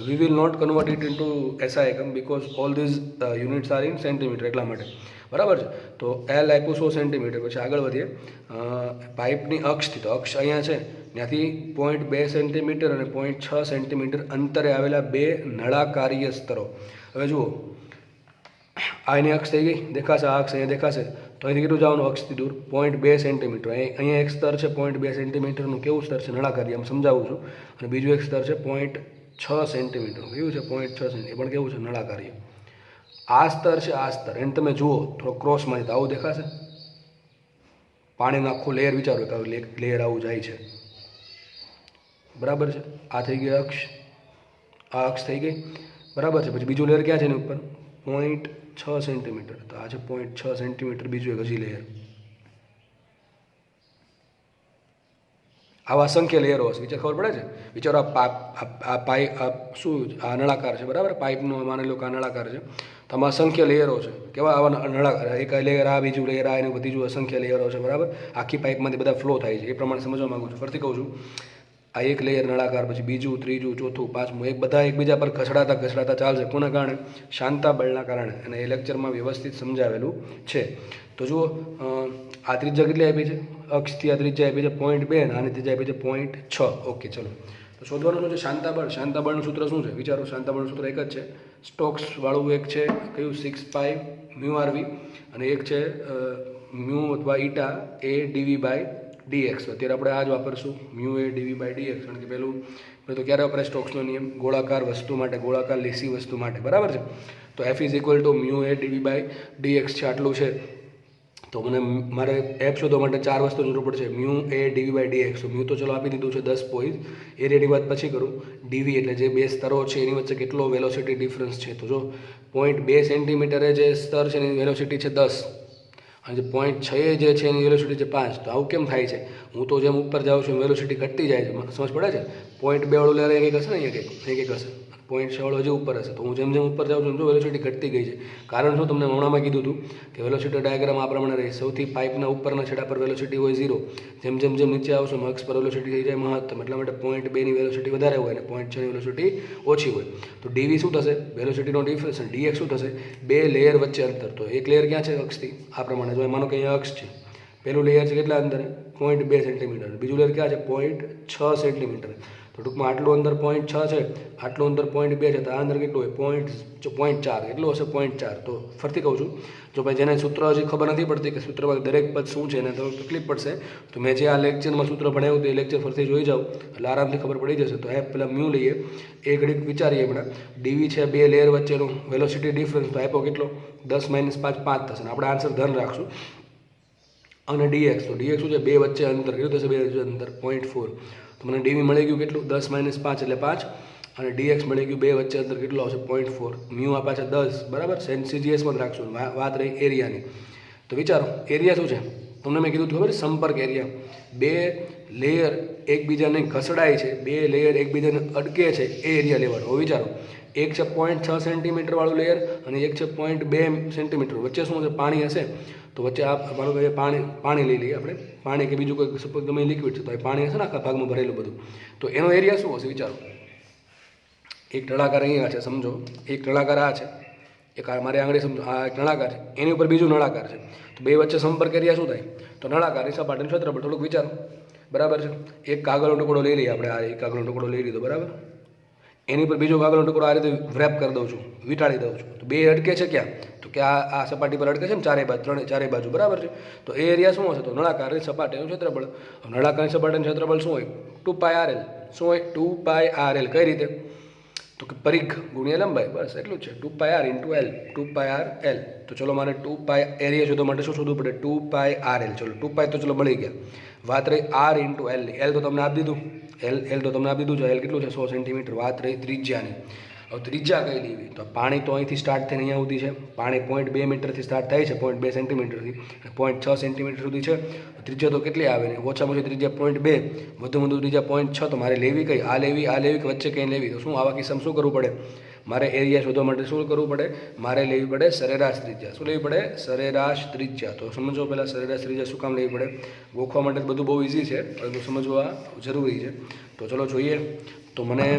Speaker 1: We will not convert it into SI એકમ because all these units are in centimetre, એટલા માટે, બરાબર છે. તો L આપ્યું 100 સેન્ટીમીટર. પછી આગળ વધીએ પાઇપની અક્ષથી, તો અક્ષ અહીંયા છે, ત્યાંથી 0.2 સેન્ટીમીટર અને 0.6 સેન્ટીમીટર અંતરે આવેલા બે નળાકારીય સ્તરો. હવે જુઓ, આ એની અક્ષ થઈ ગઈ, દેખાશે, આ અક્ષ અહીંયા દેખાશે. તો અહીંથી કેટલું જવાનું અક્ષથી દૂર 0.2 સેન્ટીમીટર. અહીંયા એક સ્તર છે 0.2 સેન્ટીમીટરનું, કેવું સ્તર છે, નળાકારી, આમ સમજાવું છું. અને બીજું એક સ્તર છે 0.6 સેન્ટીમીટર, કેવું છે 0.6 સેન્ટીમીટર, એ પણ કેવું છે, નળાકારી. આ સ્તર છે, આ સ્તર, એને તમે જુઓ થોડો ક્રોસમાં, તો આવું દેખાશે. પાણીનું આખું લેયર વિચારો કે લેયર આવું જાય છે, બરાબર છે. આ થઈ ગઈ અક્ષ, આ અક્ષ થઈ ગઈ, બરાબર છે. પછી બીજું લેયર ક્યાં છે એની ઉપર 0.6 સેન્ટીમીટર, તો આ છે 0.6 સેન્ટીમીટર બીજું એક હજી લેયર. આવા અસંખ્ય લેયરો હશે, વિચાર ખબર પડે છે. વિચારો આ પાઇપ શું આ નળાકાર છે, બરાબર, પાઇપનો માની લો કે આ નળાકાર છે, તો આમાં અસંખ્ય લેયરો છે. કેવા આવા નળાકાર, એક લેયર આ, બીજું લેયર આ, એનું બીજું અસંખ્ય લેયરો છે, બરાબર. આખી પાઇપમાંથી બધા ફ્લો થાય છે, એ પ્રમાણે સમજવા માગું છું. ફરીથી કહું છું, આ એક લેયર નળાકાર, પછી બીજું, ત્રીજું, ચોથું, પાંચમું, બધા એકબીજા પર ઘસડાતા ચાલશે. કોના કારણે, શાંતા બળના કારણે. અને એ લેક્ચરમાં વ્યવસ્થિત સમજાવેલું છે. તો જુઓ, આ ત્રિજ્યા કેટલી આપી છે, અક્ષથી આ ત્રિજ્યા આપી છે 0.2 અને આની ત્રિજ્યા આપી છે 0.6. ઓકે, ચલો તો શોધવાનું શું છે, શાંતાબળ. શાંતાબળનું સૂત્ર શું છે, વિચારો. શાંતાબળનું સૂત્ર એક જ છે, સ્ટોક્સ વાળું એક છે, કયું 6π μRV, અને એક છે મ્યુ અથવા ઈટા A dV/dt. dx. તો અત્યારે આપણે આ જ વાપરશું mu A dv by dx, કારણ કે પેલું તો ક્યારે વપરાય સ્ટોક્સનો નિયમ ગોળાકાર વસ્તુ માટે, ગોળાકાર લીસી વસ્તુ માટે, બરાબર છે. તો f is equal to mu A dv by dx છે, આટલું છે. તો મને મારે એફ શોધવા માટે 4 વસ્તુ જરૂર પડશે. Mu A d v by d x. તો મ્યુ તો ચલો આપી દીધું છે 10 પોઈન્ટ. એરિયાની વાત પછી કરું. ડીવી એટલે જે બે સ્તરો છે એની વચ્ચે કેટલો વેલોસિટી ડિફરન્સ છે. તો જો 0.2 સેન્ટીમીટરે જે સ્તર છે એની વેલોસિટી છે 10 અને જે 0.6 જે છે એની વેલોસિટી છે 5. તો આવું કેમ થાય છે? હું તો જેમ ઉપર જાઉં છું વેલોસિટી ઘટતી જાય છે, સમજ પડે છે. 0.2 વાળું લેર એક હશે ને, અહીંયા એક હશે, 0.6 વાળો હજી ઉપર હશે. તો હું જેમ જેમ ઉપર જાઉં છું જો વેલોસિટી ઘટતી ગઈ છે. કારણ શું તમને હમણાંમાં કીધું હતું કે વેલોસિટી ડાયાગ્રામ આ પ્રમાણે રહે. સૌથી પાઇપના ઉપરના છેડા પર વેલોસિટી હોય 0. જેમ જેમ જેમ નીચે આવશો અક્ષ પર વેલોસિટી થઈ જાય મહત્તમ. એટલા માટે 0.2ની વેલોસિટી વધારે હોય અને 0.6ની વેલોસિટી ઓછી હોય. તો ડીવી શું થશે? વેલોસિટીનો ડિફરન્સ. ડીએક્સ શું થશે? બે લેયર વચ્ચે અંતર. તો એક લેયર ક્યાં છે અક્ષથી? આ પ્રમાણે જો માનો કે અહીંયા અક્ષ છે, પહેલું લેયર છે કેટલા અંતરે? 0.2 સેન્ટીમીટર. બીજું લેયર ક્યાં છે? 0.6 સેન્ટીમીટર. તો ટૂંકમાં આટલું અંતર 0.6 છે, આટલું અંતર 0.2 છે. તો આ અંતર કેટલું હોય? 0.4. કેટલું હશે? 0.4. તો ફરતી કહું છું, જો ભાઈ જેને સૂત્ર હજી ખબર નથી પડતી કે સૂત્રમાં દરેક પદ શું છે એને તો તકલીફ પડશે, તો મેં જે આ લેક્ચરમાં સૂત્ર ભણાવ્યું હતું એ લેક્ચર ફરતી જોઈ જાઓ એટલે આરામથી ખબર પડી જશે. તો એ પહેલાં મ્યુ લઈએ, એ ઘડીક વિચારીએ હમણાં. ડીવી છે બે લેયર વચ્ચેનો વેલોસિટી ડિફરન્સ. તો આપ્યો કેટલો? 10 - 5 5 થશે. આપણે આન્સર ધન રાખશું. અને ડીએક્સ, તો ડીએક્સ શું છે? બે વચ્ચે અંતર કેટલું થશે? બે વચ્ચે અંતર 0.4. તો મને ડીવી મળી ગયું કેટલું? 10 - 5 એટલે 5. અને ડીએક્સ મળી ગયું બે વચ્ચે અંતર કેટલું આવશે? 0.4. મ્યુ આ પાછા 10, બરાબર. સીજીએસમાં જ રાખશું. વાત રહી એરિયાની. તો વિચારો એરિયા શું છે? તમને મેં કીધું ખબર? સંપર્ક એરિયા. બે લેયર એકબીજાને ઘસડાય છે, બે લેયર એકબીજાને અડકે છે, એ એરિયા લેવાનો. હવે વિચારો, એક છે 0.6 સેન્ટીમીટર વાળું લેયર અને એક છે 0.2 સેન્ટીમીટર. વચ્ચે શું છે? પાણી હશે. તો વચ્ચે આ માનો કે પાણી લઈ લઈએ આપણે. પાણી કે બીજું કોઈ સપોઝ ગમે લિક્વિડ છે તો એ પાણી હશે ને આખા ભાગમાં ભરેલું બધું. તો એનો એરિયા શું હશે? વિચારો. એક નળાકાર અહીંયા છે, સમજો. એક નળાકાર આ છે, એક મારી આંગળી સમજો, આ એક નળાકાર છે, એની ઉપર બીજું નળાકાર છે. તો બે વચ્ચે સંપર્ક એરિયા શું થાય? તો નળાકારની સપાટીનું ક્ષેત્રફળ. થોડુંક વિચારો, બરાબર છે. એક કાગળનો ટુકડો લઈ લઈએ આપણે. આ એક કાગળનો ટુકડો લઈ લીધો, બરાબર. એની ઉપર બીજો કાગળનો ટુકડો આ રીતે વ્રેપ કરી દઉં છું, વીંટાળી દઉં છું. તો બે અડકે છે ક્યાં? તો કે આ સપાટી પર અડકે છે ને ચારે બાજુ, બરાબર છે. તો એ એરિયા શું હશે? તો નળાકારની સપાટીનું ક્ષેત્રફળ. નળાકારની સપાટીનું ક્ષેત્રફળ શું હોય? 2πrl. શું હોય? 2πrl. કઈ રીતે? તો કે પરિઘ ગુણ્યા લંબાઈ, બસ એટલું જ છે. 2πr × l, 2πrl. તો ચલો મારે 2π એરિયા શોધવા માટે શું શોધવું પડે? 2πrl. ચલો 2π તો ચલો મળી ગયા. વાત રહી r × l ની. l તો તમને આપી દીધું, l તો તમને આપી દીધું છે. l કેટલું છે? 100 સેન્ટીમીટર. વાત રહી ત્રિજ્યાની. હવે ત્રિજ્યા કઈ લેવી? તો પાણી તો અહીંથી સ્ટાર્ટ થઈને અહીંયા સુધી છે. પાણી 0.2 મીટરથી સ્ટાર્ટ થાય છે, 0.2 સેન્ટીમીટરથી, 0.6 સેન્ટીમીટર સુધી છે. ત્રિજ્યા તો કેટલી આવે ને? ઓછામાં ઓછી ત્રિજ્યા 0.2, વધુમાં વધુ ત્રિજ્યા 0.6. તો મારે લેવી કઈ? આ લેવી કે વચ્ચે કંઈ લેવી? તો શું આવા કિસ્સામાં શું કરવું પડે? મારે એરિયા શોધવા માટે શું કરવું પડે? મારે લેવી પડે સરેરાશ ત્રિજ્યા. શું લેવી પડે? સરેરાશ ત્રિજ્યા. તો સમજો પહેલાં સરેરાશ ત્રિજ્યા શું કામ લેવી પડે? ગોખવા માટે બધું બહુ ઇઝી છે, પરંતુ સમજવા જરૂરી છે. તો ચલો જોઈએ. તો મને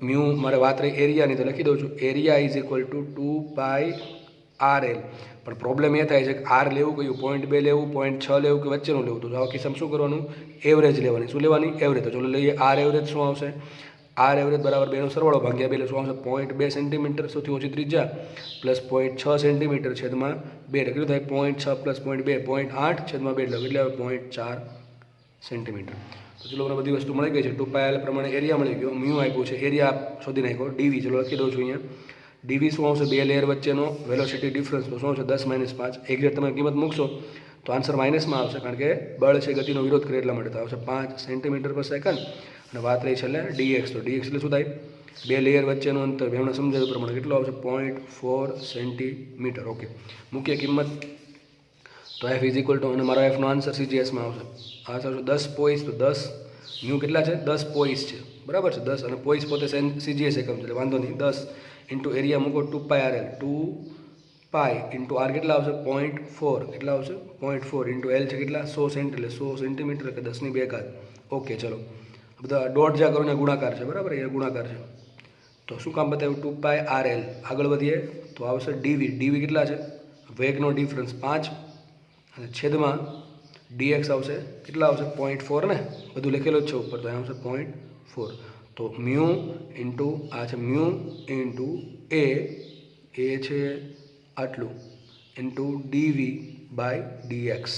Speaker 1: મ્યુ, મારે વાત રહી એરિયાની, તો લખી દઉં છું. Area is equal two 2πrl. પણ પ્રોબ્લેમ એ થાય છે કે આર લેવું કયું? 0.2 લેવું, 0.6 લેવું કે વચ્ચેનું લેવું? તો આવા કિસ્સામાં શું કરવાનું? એવરેજ લેવાની. શું લેવાની? એવરેજ. તો ચલો લઈએ આર એવરેજ. શું આવશે? આર એવરેજ બરાબર બેનો સરવાળો ભાગ્યા 2 એટલે શું આવશે? 0.2 સેન્ટીમીટર સૌથી ઓછી ત્રિજ્યા પ્લસ 0.6 સેન્ટીમીટર છેદમાં 2 એટલે કેટલું થાય? 0.6 પ્લસ 0.2, 0.8 છેદમાં 2 એટલે કેટલે આવે? 0.4 સેન્ટીમીટર. તો ચલો મને બધી વસ્તુ મળી ગઈ છે. 2πl પ્રમાણે એરિયા મળી ગયો. મ્યુ આપ્યું છે, એરિયા શોધી નાખ્યો. ડીવી ચલો લખી દઉં છું અહીંયા. ડીવી શું આવશે? બે લેયર વચ્ચેનો વેલોસિટી ડિફરન્સ. તો શું આવશે? 10 - 5. એક્ઝેક્ટ તમે કિંમત મૂકશો તો આન્સર માઇનસમાં આવશે, કારણ કે બળ છે ગતિનો વિરોધ કરે એટલા માટે. તો આવશે 5 સેન્ટીમીટર પર સેકન્ડ. અને વાત રહી છેલ્લે ડીએક્સ. તો ડીએક્સ એટલે શું થાય? બે લેયર વચ્ચેનું અંતર. એમણે સમજાવ્યું પ્રમાણે કેટલું આવશે? 0.4 સેન્ટીમીટર. ઓકે, મૂકીએ કિંમત. તો એફ ઇઝ ઇક્વલ ટુ, અને મારો એફનો આન્સર સીજીએસમાં આવશે. આ આવશે 10 પોઈસ. તો 10 મ્યુ કેટલા છે? 10 પોઈસ છે, બરાબર છે. 10 અને પોઈસ પોતે સીજીએસ એકમ છે એટલે વાંધો નહીં. 10 ઇન્ટુ એરિયા મૂકો 2πrl. 2π ઇન્ટુ આર કેટલા આવશે? 0.4. કેટલા આવશે? 0.4 ઇન્ટુ એલ છે કેટલા? 100 સેન્ટ એટલે 100 સેન્ટીમીટર કે 10⁴. ઓકે, ચલો બધા ડોટ જ્યાં કરો ને ગુણાકાર છે, બરાબર. એ ગુણાકાર છે. તો શું કામ બતાવ્યું? 2πrl. આગળ વધીએ તો આવશે ડીવી. ડીવી કેટલા છે? વેગનો ડિફરન્સ 5 અને છેદમાં ડીએક્સ આવશે કેટલા આવશે? 0.4 ને, બધું લખેલું જ છે ઉપર. તો અહીં આવશે 0.4. તો મ્યુ ઇન્ટુ આ છે મ્યુ ઇન્ટુ એ છે આટલું ઇન્ટુ ડીવી બાય ડીએક્સ.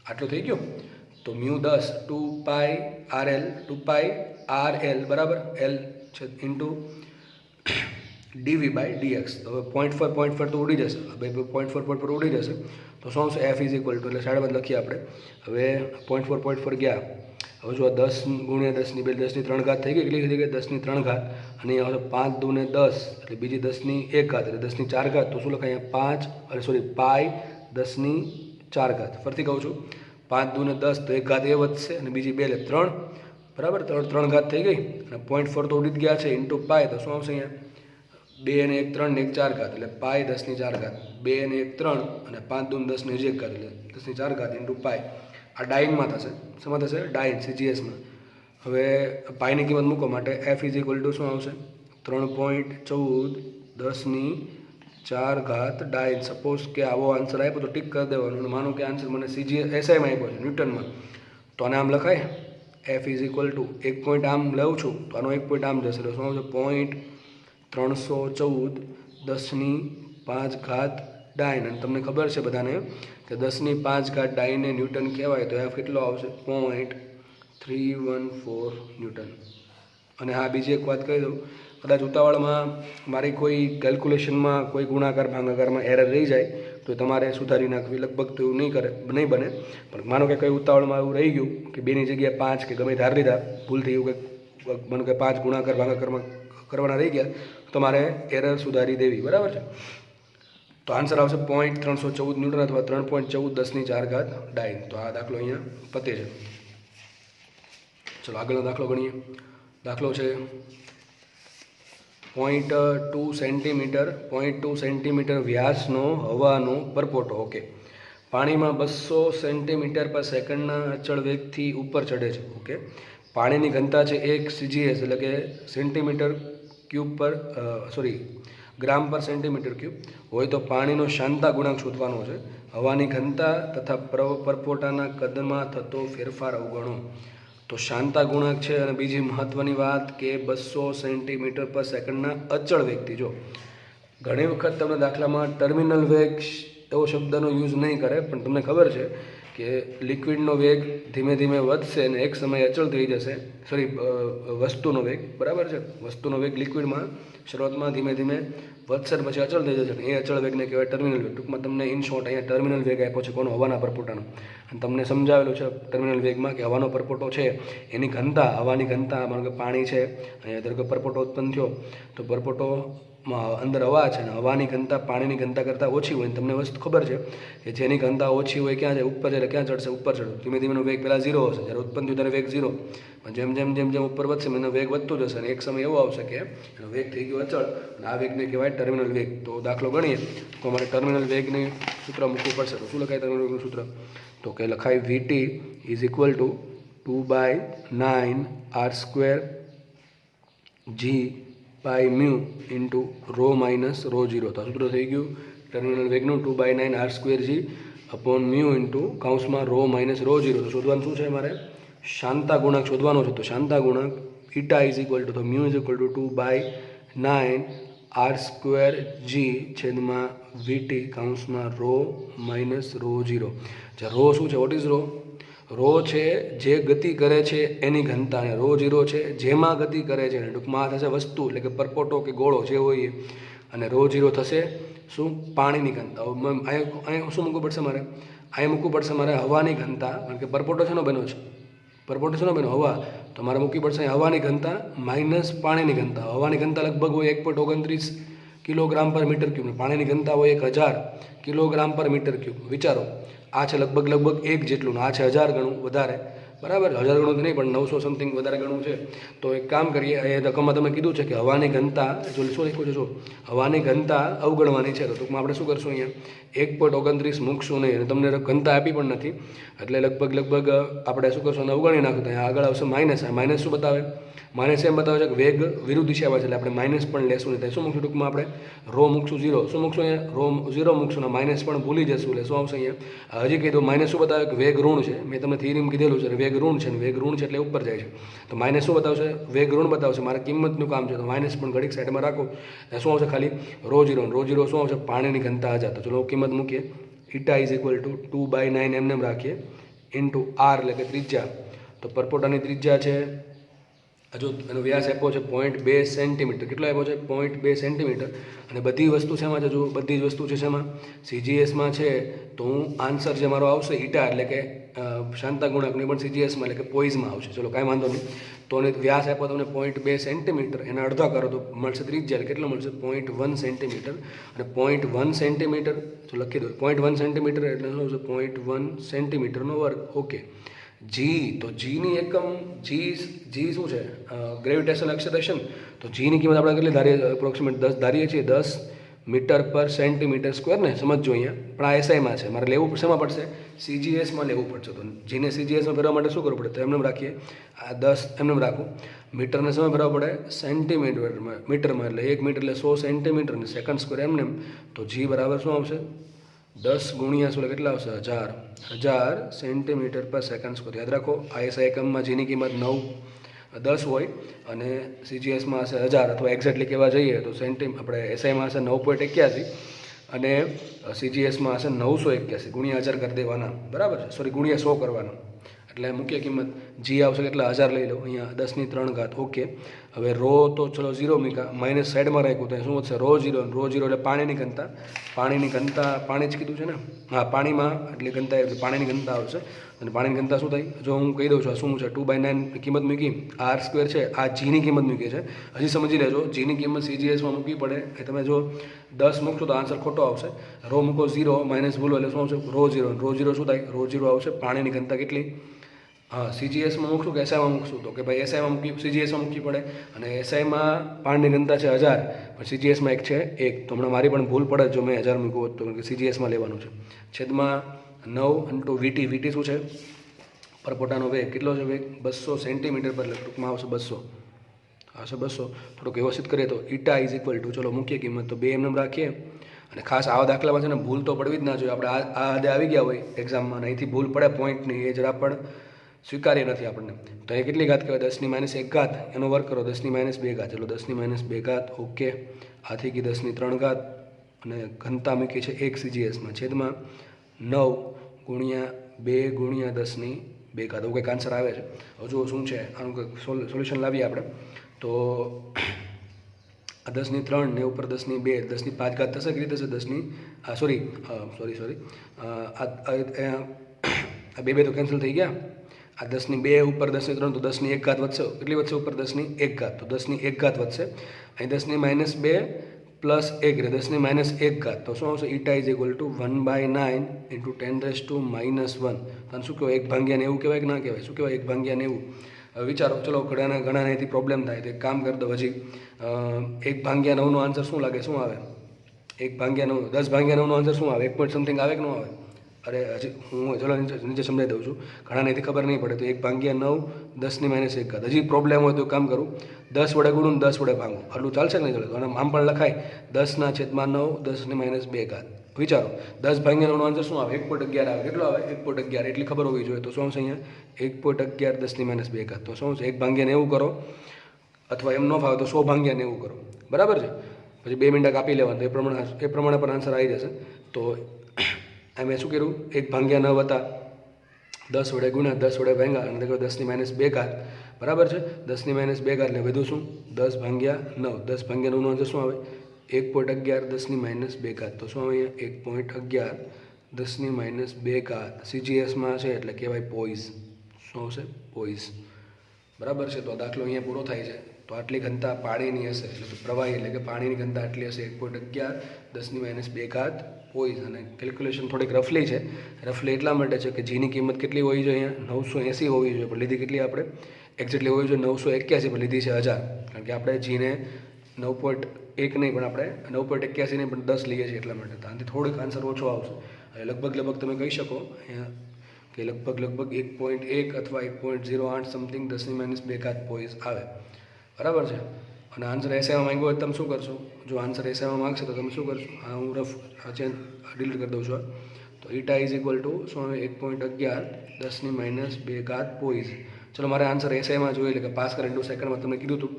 Speaker 1: આટલું થઈ ગયું. તો મ્યુ 10 2πRL બરાબર L છે ઇન્ટુ dv/dx. તો હવે 0.4 તો ઉડી જશે, હવે 0.4 ઉડી જશે તો શું આવશે F ઇઝ ઇક્વલ ટુ, એટલે સાઈડમાં લખીએ આપણે. હવે 0.4 ગયા. હવે જો 10 ગુણ્યા 10 ની 10 ની 3 ઘાત થઈ ગઈ, કેટલી થઈ ગઈ 10 ની 3 ઘાત, અને અહીંયા આવશે 5 દૂને 10 એટલે બીજી 10 ની 1 ઘાત એટલે 10 ની 4 ઘાત. તો શું લખાય અહીંયા પાઈ 10 ની 4 ઘાત. ફરીથી કહું છું 5 દૂને 10 તો 1 ઘાત એ વધશે અને બીજી 2 એટલે 3 બરાબર, 3 ઘાત થઈ ગઈ અને 0.4 તો ઉડી જ ગયા છે ઇન્ટુ પાઈ. તો શું આવશે અહીંયા 2 અને 1 3 ને 1 4 ઘાત એટલે પાઈ 10 ની 4 ઘાત, 2 અને 1 3 અને 5 દૂને 10 ને 1 ઘાત એટલે 10 ની 4 ઘાત ઇન્ટુ પાઈ. આ ડાઇનમાં થશે, શેમાં થશે ડાઇન CGSમાં. હવે પાઈની કિંમત મૂકો માટે F ઇઝ ઇક્વલ ટુ શું આવશે 3.14 10 ની 4 ઘાત ડાઇન. સપોઝ કે આવો આન્સર આપ્યો તો ટીક કરી દેવાનું, અને માનો કે આન્સર મને SIમાં આપ્યો છે ન્યૂટનમાં, તો આને આમ લખાય F is equal two 1 point આમ લઉં છું તો આનો 1 પોઈન્ટ આમ જશે તો શું આવશે 0.314 10 ની 5 ઘાત ડાઇન. અને તમને ખબર છે બધાને કે 10 ની 5 ઘાત ડાઇનને ન્યૂટન કહેવાય, તો F કેટલો આવશે 0.314 ન્યૂટન. અને હા બીજી એક વાત કહી દઉં, કદાચ ઉતાવળમાં મારી કોઈ કેલ્ક્યુલેશનમાં કોઈ ગુણાકાર ભાગાકારમાં એરર રહી જાય તો તમારે સુધારી નાખવી. લગભગ તો એવું નહીં બને, પણ માનો કે કોઈ ઉતાવળમાં એવું રહી ગયું કે 2 ની જગ્યાએ 5 કે ગમે ધાર લીધા, ભૂલથી એવું કંઈક માનો કે 5 ગુણાકાર ભાગાકારમાં કરવાના રહી ગયા, તમારે એરર સુધારી દેવી, બરાબર છે. તો આન્સર આવશે 0.314 ન્યૂટન અથવા 3.14 10 ની 4 ઘાત ડાઇન. તો આ દાખલો અહીંયા પતે છે. ચલો આગળનો દાખલો ગણીએ. દાખલો છે 0.2 સેન્ટીમીટર વ્યાસનો હવાનો પરપોટો ઓકે પાણીમાં 200 સેન્ટીમીટર પર સેકન્ડના અચળ વેગથી ઉપર ચડે છે. ઓકે પાણીની ઘનતા છે 1 CGS એટલે કે સેન્ટીમીટર ક્યુબ પર ગ્રામ પર સેન્ટીમીટર ક્યુબ હોય તો પાણીનો શાંતા ગુણાંક શોધવાનો છે. હવાની ઘનતા તથા પરપોટાના કદમાં થતો ફેરફાર અવગણો. તો શાંતા ગુણાંક છે, અને બીજી મહત્ત્વની વાત કે 200 સેન્ટીમીટર પર સેકન્ડના અચળ વેગથી. જો ઘણી વખત તમને દાખલામાં ટર્મિનલ વેગ એવો શબ્દનો યુઝ નહીં કરે, પણ તમને ખબર છે કે લિક્વિડનો વેગ ધીમે ધીમે વધશે અને એક સમયે અચળ થઈ જશે. વસ્તુનો વેગ બરાબર છે, વસ્તુનો વેગ લિક્વિડમાં શરૂઆતમાં ધીમે ધીમે વધશે અને પછી અચળ થઈ જશે, એ અચળ વેગને કહેવાય ટર્મિનલ વેગ. ટૂંકમાં તમને ઇન શોર્ટ અહીંયા ટર્મિનલ વેગ આપ્યો છે કોનો હવાના પરપોટાનો, અને તમને સમજાવેલું છે ટર્મિનલ વેગમાં કે હવાનો પરપોટો છે એની ઘનતા, હવાની ઘનતા માનો કે પાણી છે અહીંયા ધારો કે પરપોટો ઉત્પન્ન થયો તો પરપોટોમાં અંદર હવા છે અને હવાની ઘનતા પાણીની ઘનતા કરતાં ઓછી હોય. તમને વસ્તુ ખબર છે કે જેની ઘનતા ઓછી હોય ક્યાં જાય ઉપર જાય, ક્યાં ચડશે ઉપર ચડે. ધીમે ધીમેનો વેગ પહેલાં 0 હશે, જ્યારે ઉત્પન્ન થયું ત્યારે વેગ 0, જેમ જેમ જેમ જેમ ઉપર વધશે એનો વેગ વધતો જશે અને એક સમય એવો આવશે કે એનો વેગ થઈ ગયો અચળ, અને આ વેગને કહેવાય ટર્મિનલ વેગ. તો દાખલો ગણીએ તો અમારે ટર્મિનલ વેગની સૂત્ર મૂકવું પડશે. તો શું લખાય ટર્મિનલ વેગનું સૂત્ર? તો કે લખાય VT is equal to 2/9R² G by mu into rho minus rho 0. તો આ સૂત્ર થઈ ગયું ટર્મિનલ વેગનું 2/9R² G upon mu into કૌંસમાં રો માઇનસ રો 0. તો શોધવાનું શું છે મારે? શાંતા ગુણાંક શોધવાનો છે. તો શાંતા ગુણાંક ઈટા ઇઝ ઇક્વલ ટુ, તો mu is equal to 2/9R² G છેદમાં VT કૌંસમાં રો માઇનસ રો 0. જે રો શું છે? What is raw? રો છે જે ગતિ કરે છે એની ઘનતા, અને રો 0 છે જેમાં ગતિ કરે છે. ટૂંકમાં આ થશે વસ્તુ એટલે કે પરપોટો કે ગોળો જે હોય, અને રો 0 થશે શું? પાણીની ઘનતા. અહીંયા શું મૂકવું પડશે મારે? અહીંયા મૂકવું પડશે મારે હવાની ઘનતા, કારણ કે પરપોટો શેનો બન્યો છે? પરપોટો શેનો બન્યો? હવા. તો મારે મૂકવી પડશે હવાની ઘનતા માઇનસ પાણીની ઘનતા. હવાની ઘનતા લગભગ હોય 1.29 કિલોગ્રામ પર મીટર ક્યુબ, પાણીની ઘનતા હોય 1000 કિલોગ્રામ પર મીટર ક્યુબ. વિચારો, આ છે લગભગ 1 જેટલું, આ છે 1000 ગણું વધારે, બરાબર? 1000 ગણું તો નહીં પણ 900 સમથિંગ વધારે ગણું છે. તો એક કામ કરીએ, એ રકમમાં તમે કીધું છે કે હવાની ઘનતા, જો શું લખ્યું છે? જો હવાની ઘનતા અવગણવાની છે, તો ટૂંકમાં આપણે શું કરશું? અહીંયા 1.29 મૂકશું નહીં, અને તમને ઘનતા આપી પણ નથી, એટલે લગભગ આપણે શું કરશું? અવગણી નાખું. તો અહીંયા આગળ આવશે માઇનસ. આ માઇનસ શું બતાવે? માઇનસ એમ બતાવે છે કે વેગ વિરુદ્ધ દિશામાં છે, એટલે આપણે માઇનસ પણ લેશું નહીં. શું મૂકશું? ટૂંકમાં આપણે રો મૂકશું 0. શું મૂકશું? અહીંયા રો 0 મૂકશું ને માઇનસ પણ ભૂલી જશું. એટલે શું આવશે અહીંયા? હજી કીધું માઇનસ શું બતાવે? કે વેગ ઋણ છે. મેં તમને થિયરીમાં કીધેલું છે વેગ ઋણ છે, ને વેગ ઋણ છે એટલે ઉપર જાય છે. તો માઇનસ શું બતાવશે? વેગ ઋણ બતાવશે. મારે કિંમતનું કામ છે, તો માઇનસ પણ ઘડીક સાઈડમાં રાખો. શું આવશે? ખાલી રો 0. રો 0 શું આવશે? પાણીની ઘનતા 1000. તો ચલો કિંમત મૂકીએ. ઈટા ઇઝ ઇક્વલ ટુ 2/9 એમને રાખીએ ઇન્ટુ આર એટલે કે ત્રિજ્યા. તો પરપોટાની ત્રિજ્યા છે, હજુ એનો વ્યાસ આપ્યો છે 0.2 સેન્ટીમીટર. કેટલો આપ્યો છે? 0.2 સેન્ટીમીટર. અને બધી વસ્તુ શેમાં છે? જો બધી જ વસ્તુ છે શેમાં? સીજીએસમાં છે. તો હું આન્સર જે મારો આવશે ઈટા એટલે કે શાંતા ગુણાંકની પણ સીજીએસમાં એટલે કે પોઈઝમાં આવશે. ચલો કાંઈ વાંધો નહીં. તો એને વ્યાસ આપ્યો તમને 0.2 સેન્ટીમીટર, એના અડધા કરો તો મળશે ત્રિજ્યા. કેટલો મળશે? 0.1 સેન્ટીમીટર. અને 0.1 સેન્ટીમીટર તો લખી દો. 0.1 સેન્ટીમીટર એટલે શું છે? 0.1 સેન્ટીમીટરનો વર્ગ. ઓકે. જી, તો જીની એકમ જી શું છે? Gravitational acceleration. તો જીની કિંમત આપણે કેટલી ધારીએ? એપ્રોક્સિમેટ 10 ધારીએ છીએ, 10 મીટર પર સેન્ટીમીટર સ્ક્વેર ને. સમજો અહીંયા પણ આ એસઆઈમાં છે, મારે લેવું શેમાં પડશે? સીજીએસમાં લેવું પડશે. તો જીને સીજીએસમાં ફેરવા માટે શું કરવું પડે? તો એમને રાખીએ, આ 10 એમને રાખું. મીટરને સમય ફેરવવા પડે મીટરમાં, એટલે 1 મીટર એટલે 100 સેન્ટીમીટર ને સેકન્ડ સ્ક્વેર એમને. તો જી બરાબર શું આવશે? 10 ગુણ્યા 16 કેટલા આવશે? 1000 સેન્ટીમીટર પર સેકન્ડ સ્ક્વેર. યાદ રાખો, આઈએસઆઈ એકમમાં જીની કિંમત 10 હોય અને સીજીએસમાં હશે 1000, અથવા એક્ઝેક્ટલી કહેવા જઈએ તો આપણે એસઆઈમાં હશે 9.81 અને સીજીએસમાં હશે 981. ગુણ્યા 1000 કરી દેવાના, બરાબર છે? સોરી, ગુણ્યા 100 કરવાના. એટલે મુખ્ય કિંમત જી આવશે કેટલા? 1000 લઈ લો. અહીંયા 10⁻3. ઓકે. હવે રો તો ચલો 0 મૂકા, માઇનસ સાઈડમાં રાખ્યું તો શું વધશે? રો 0 એટલે પાણીની ઘનતા. પાણી જ કીધું છે ને? હા, પાણીમાં એટલી ઘનતા એટલે પાણીની ઘનતા આવશે. અને પાણીની ઘનતા શું થાય? જો હું કહી દઉં છું, શું છે? 2/9 કિંમત મૂકી, r² છે, આ જીની કિંમત મૂકી છે. હજી સમજી લેજો, જીની કિંમત સીજીએસમાં મૂકવી પડે. એ તમે જો 10 મૂકશો તો આન્સર ખોટો આવશે. રો મૂકો 0, માઇનસ ભૂલો એટલે શું આવશે? રો 0 શું થાય? રો 0 આવશે. પાણીની ઘનતા કેટલી? હા, સીજીએસમાં મૂકશું કે એસઆઈમાં મૂકશું? તો કે ભાઈ એસઆઈમાં સીજીએસમાં મૂકવી પડે. અને એસઆઈમાં પાણીની ઘનતા છે 1000, પણ સીજીએસમાં એક છે 1. તો હમણાં મારી પણ ભૂલ પડે જો મેં 1000 મૂક્યું હોત, તો કારણ કે સીજીએસમાં લેવાનું છે. છેદમાં 9 × વીટી. વીટી શું છે? પરપોટાનો વેગ. કેટલો છે વેગ? 200 સેન્ટીમીટર પર, એટલે ટૂંકમાં આવશે 200. થોડુંક વ્યવસ્થિત કરીએ તો ઈટા ઇઝ ઇક્વલ ટુ, ચલો મુખ્ય કિંમત તો 2 એમને રાખીએ. અને ખાસ આવા દાખલામાં છે ને ભૂલ તો પડવી જ ના જોઈએ. આપણે આ હદે આવી ગયા હોય એક્ઝામમાં, અહીંથી ભૂલ પડે પોઈન્ટની, એ જરા પણ સ્વીકાર્ય નથી આપણને. તો એ કેટલી ઘાત કહેવાય? 10⁻1 એનો વર્ગ કરો, 10⁻2. ચલો 10⁻2. ઓકે. આ થઈ ગઈ 10⁻3 અને ઘનતા મૂકી છે 1 સીજીએસમાં. છેદમાં 9 ગુણ્યા 2 ગુણ્યા 10⁻2. એવું કંઈક આન્સર આવે છે. હજુ શું છે આનું કંઈક સોલ્યુશન લાવીએ આપણે. તો આ 10⁻3 ને ઉપર 10⁻2, 10⁻5 થશે. કેવી રીતે થશે? 10ની સોરી આ બે તો કેન્સલ થઈ ગયા. આ 10⁻2 ઉપર 10⁻3 તો 10⁻1 વધશે. કેટલી વધશે? ઉપર 10⁻1. તો 10⁻1 વધશે. અહીં 10⁻2 પ્લસ 1 એટલે 10⁻1. તો શું આવશે? Eta is equal two 1/9 × 10⁻−1. તો શું કહેવાય? 1/90 કહેવાય કે ના કહેવાય? શું કહેવાય? 1/90. વિચારો, ચલો ઘણા એથી પ્રોબ્લેમ થાય તો એક કામ કરી દો. હજી 1/9નો આન્સર શું લાગે? શું આવે? 1/9, 10/9નો આન્સર શું આવે? 1 સમથિંગ આવે કે ન આવે? અરે હજી હું ચલો નીચે સમજાવી દઉં છું, ઘણાને એથી ખબર નહીં પડે. તો 1/9 10⁻1. હજી પ્રોબ્લેમ હોય તો કામ કરું, 10 વડે ગુણું 10 વડે ભાંગું, આટલું ચાલશે કે નહીં ચાલે? અને આમ પણ લખાય 10⁻9 10⁻2. વિચારો, 10/9નો આન્સર શું આવે? 1.11 આવે. કેટલો આવે? 1.11. એટલી ખબર હોવી જોઈએ. તો શું આવશે અહીંયા? 1.11 10⁻2. તો શું છે? 1/90 કરો, અથવા એમ ન ફાવે તો 100/90 કરો. બરાબર છે? પછી 2 મિનિટ કાપી લેવાનું, એ પ્રમાણે પણ આન્સર આવી જશે. તો મેં શું કર્યું? 1/9 હતા, 10 વડે ગુણ્યા, 10 વડે ભાંગ્યા, અને 10⁻2. બરાબર છે? 10⁻2 એટલે વધુ શું? 10/9. 10/9નો આન્સર શું આવે? 1.11 10⁻2. તો શું આવે? 1.11 10⁻2. સીજીએસમાં છે એટલે કહેવાય પોઈઝ. શું આવશે? પોઈઝ. બરાબર છે? તો આ દાખલો અહીંયા પૂરો થાય છે. તો આટલી ઘનતા પાણીની હશે, એટલે પ્રવાહી એટલે કે પાણીની ઘનતા આટલી હશે 1.11 10⁻2 પોઈઝ. અને કેલ્ક્યુલેશન થોડીક રફલી છે. રફલી એટલા માટે છે કે જીની કિંમત કેટલી હોવી જોઈએ? અહીંયા 980 હોવી જોઈએ, પણ લીધી કેટલી આપણે? એક્ઝેક્ટલી હોવી જોઈએ 981, પણ લીધી છે 1000. કારણ કે આપણે જીને 9.1 નહીં, પણ આપણે 9.81 નહીં, પણ 10 લઈએ છીએ એટલા માટે. તો આનાથી થોડીક આન્સર ઓછો આવશે. લગભગ તમે કહી શકો અહીંયા કે લગભગ 1.1 અથવા 1.08 સમથિંગ 10⁻2 પોઈઝ આવે. બરાબર છે? અને આન્સર એસઆઈમાં માંગ્યો હોય તમે શું કરશો? જો આન્સર એસઆઈમાં માંગશે તો તમે શું કરશો? હું રફ ડિલીટ કરી દઉં છું. તો ઈટા ઇઝ ઇક્વલ ટુ શું આવે? 1.11 10⁻2 પોઈઝ. ચલો મારે આન્સર એસઆઈમાં જોઈએ, એટલે કે પાસ કરંટ સેકન્ડમાં તમને કીધું હતું.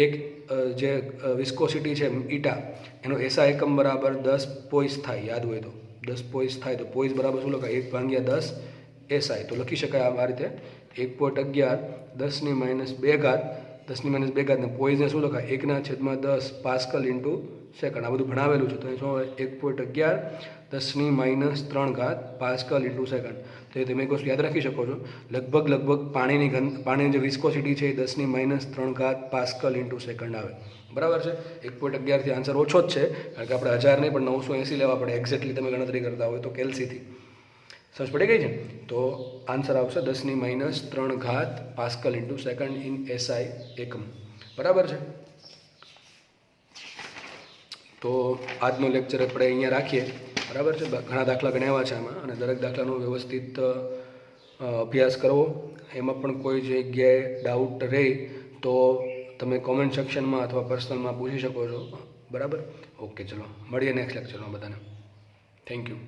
Speaker 1: એક જે વિસ્કોસિટી છે ઈટા, એનો એસઆઈ એકમ બરાબર 10 પોઈઝ થાય. યાદ હોય તો 10 પોઈઝ થાય. તો પોઈઝ બરાબર શું લખાય? 1/10 SI. તો લખી શકાય આ રીતે 1.11 10 - 2 ઘાત 10 - 2 ઘાત ને પોઈઝને શું લખાય 1/10 પાસ્કલ ઇન્ટુ સેકન્ડ. આ બધું ભણાવેલું છે. તો એ શું હોય 1.11 10 - 3 ઘાત પાસ્કલ ઇન્ટુ સેકન્ડ. તો તમે એક વસ્તુ યાદ રાખી શકો છો, લગભગ પાણીની જે વિસ્કોસિટી છે એ 10 - 3 ઘાત પાસ્કલ ઇન્ટુ સેકન્ડ આવે. બરાબર છે. 1.11થી આન્સર ઓછો જ છે, કારણ કે આપણે 1000 નહીં પણ 980 લેવા પડે એક્ઝેક્ટલી તમે ગણતરી કરતા હોય તો કેલ્સીથી. સમજ પડી ગઈ છે. તો આન્સર આવશે 10 - 3 ઘાત pascal into second in SI એકમ. બરાબર છે. તો આજનો લેક્ચર આપણે અહીંયા રાખીએ. બરાબર છે. ઘણા દાખલા ગણાવ્યા છે આમાં, અને દરેક દાખલાનો વ્યવસ્થિત અભ્યાસ કરવો. એમાં પણ કોઈ જગ્યાએ ડાઉટ રહે તો તમે કોમેન્ટ સેક્શનમાં અથવા પર્સનલમાં પૂછી શકો છો. બરાબર. ઓકે, ચલો મળીએ નેક્સ્ટ લેક્ચરમાં બધાને. Thank you.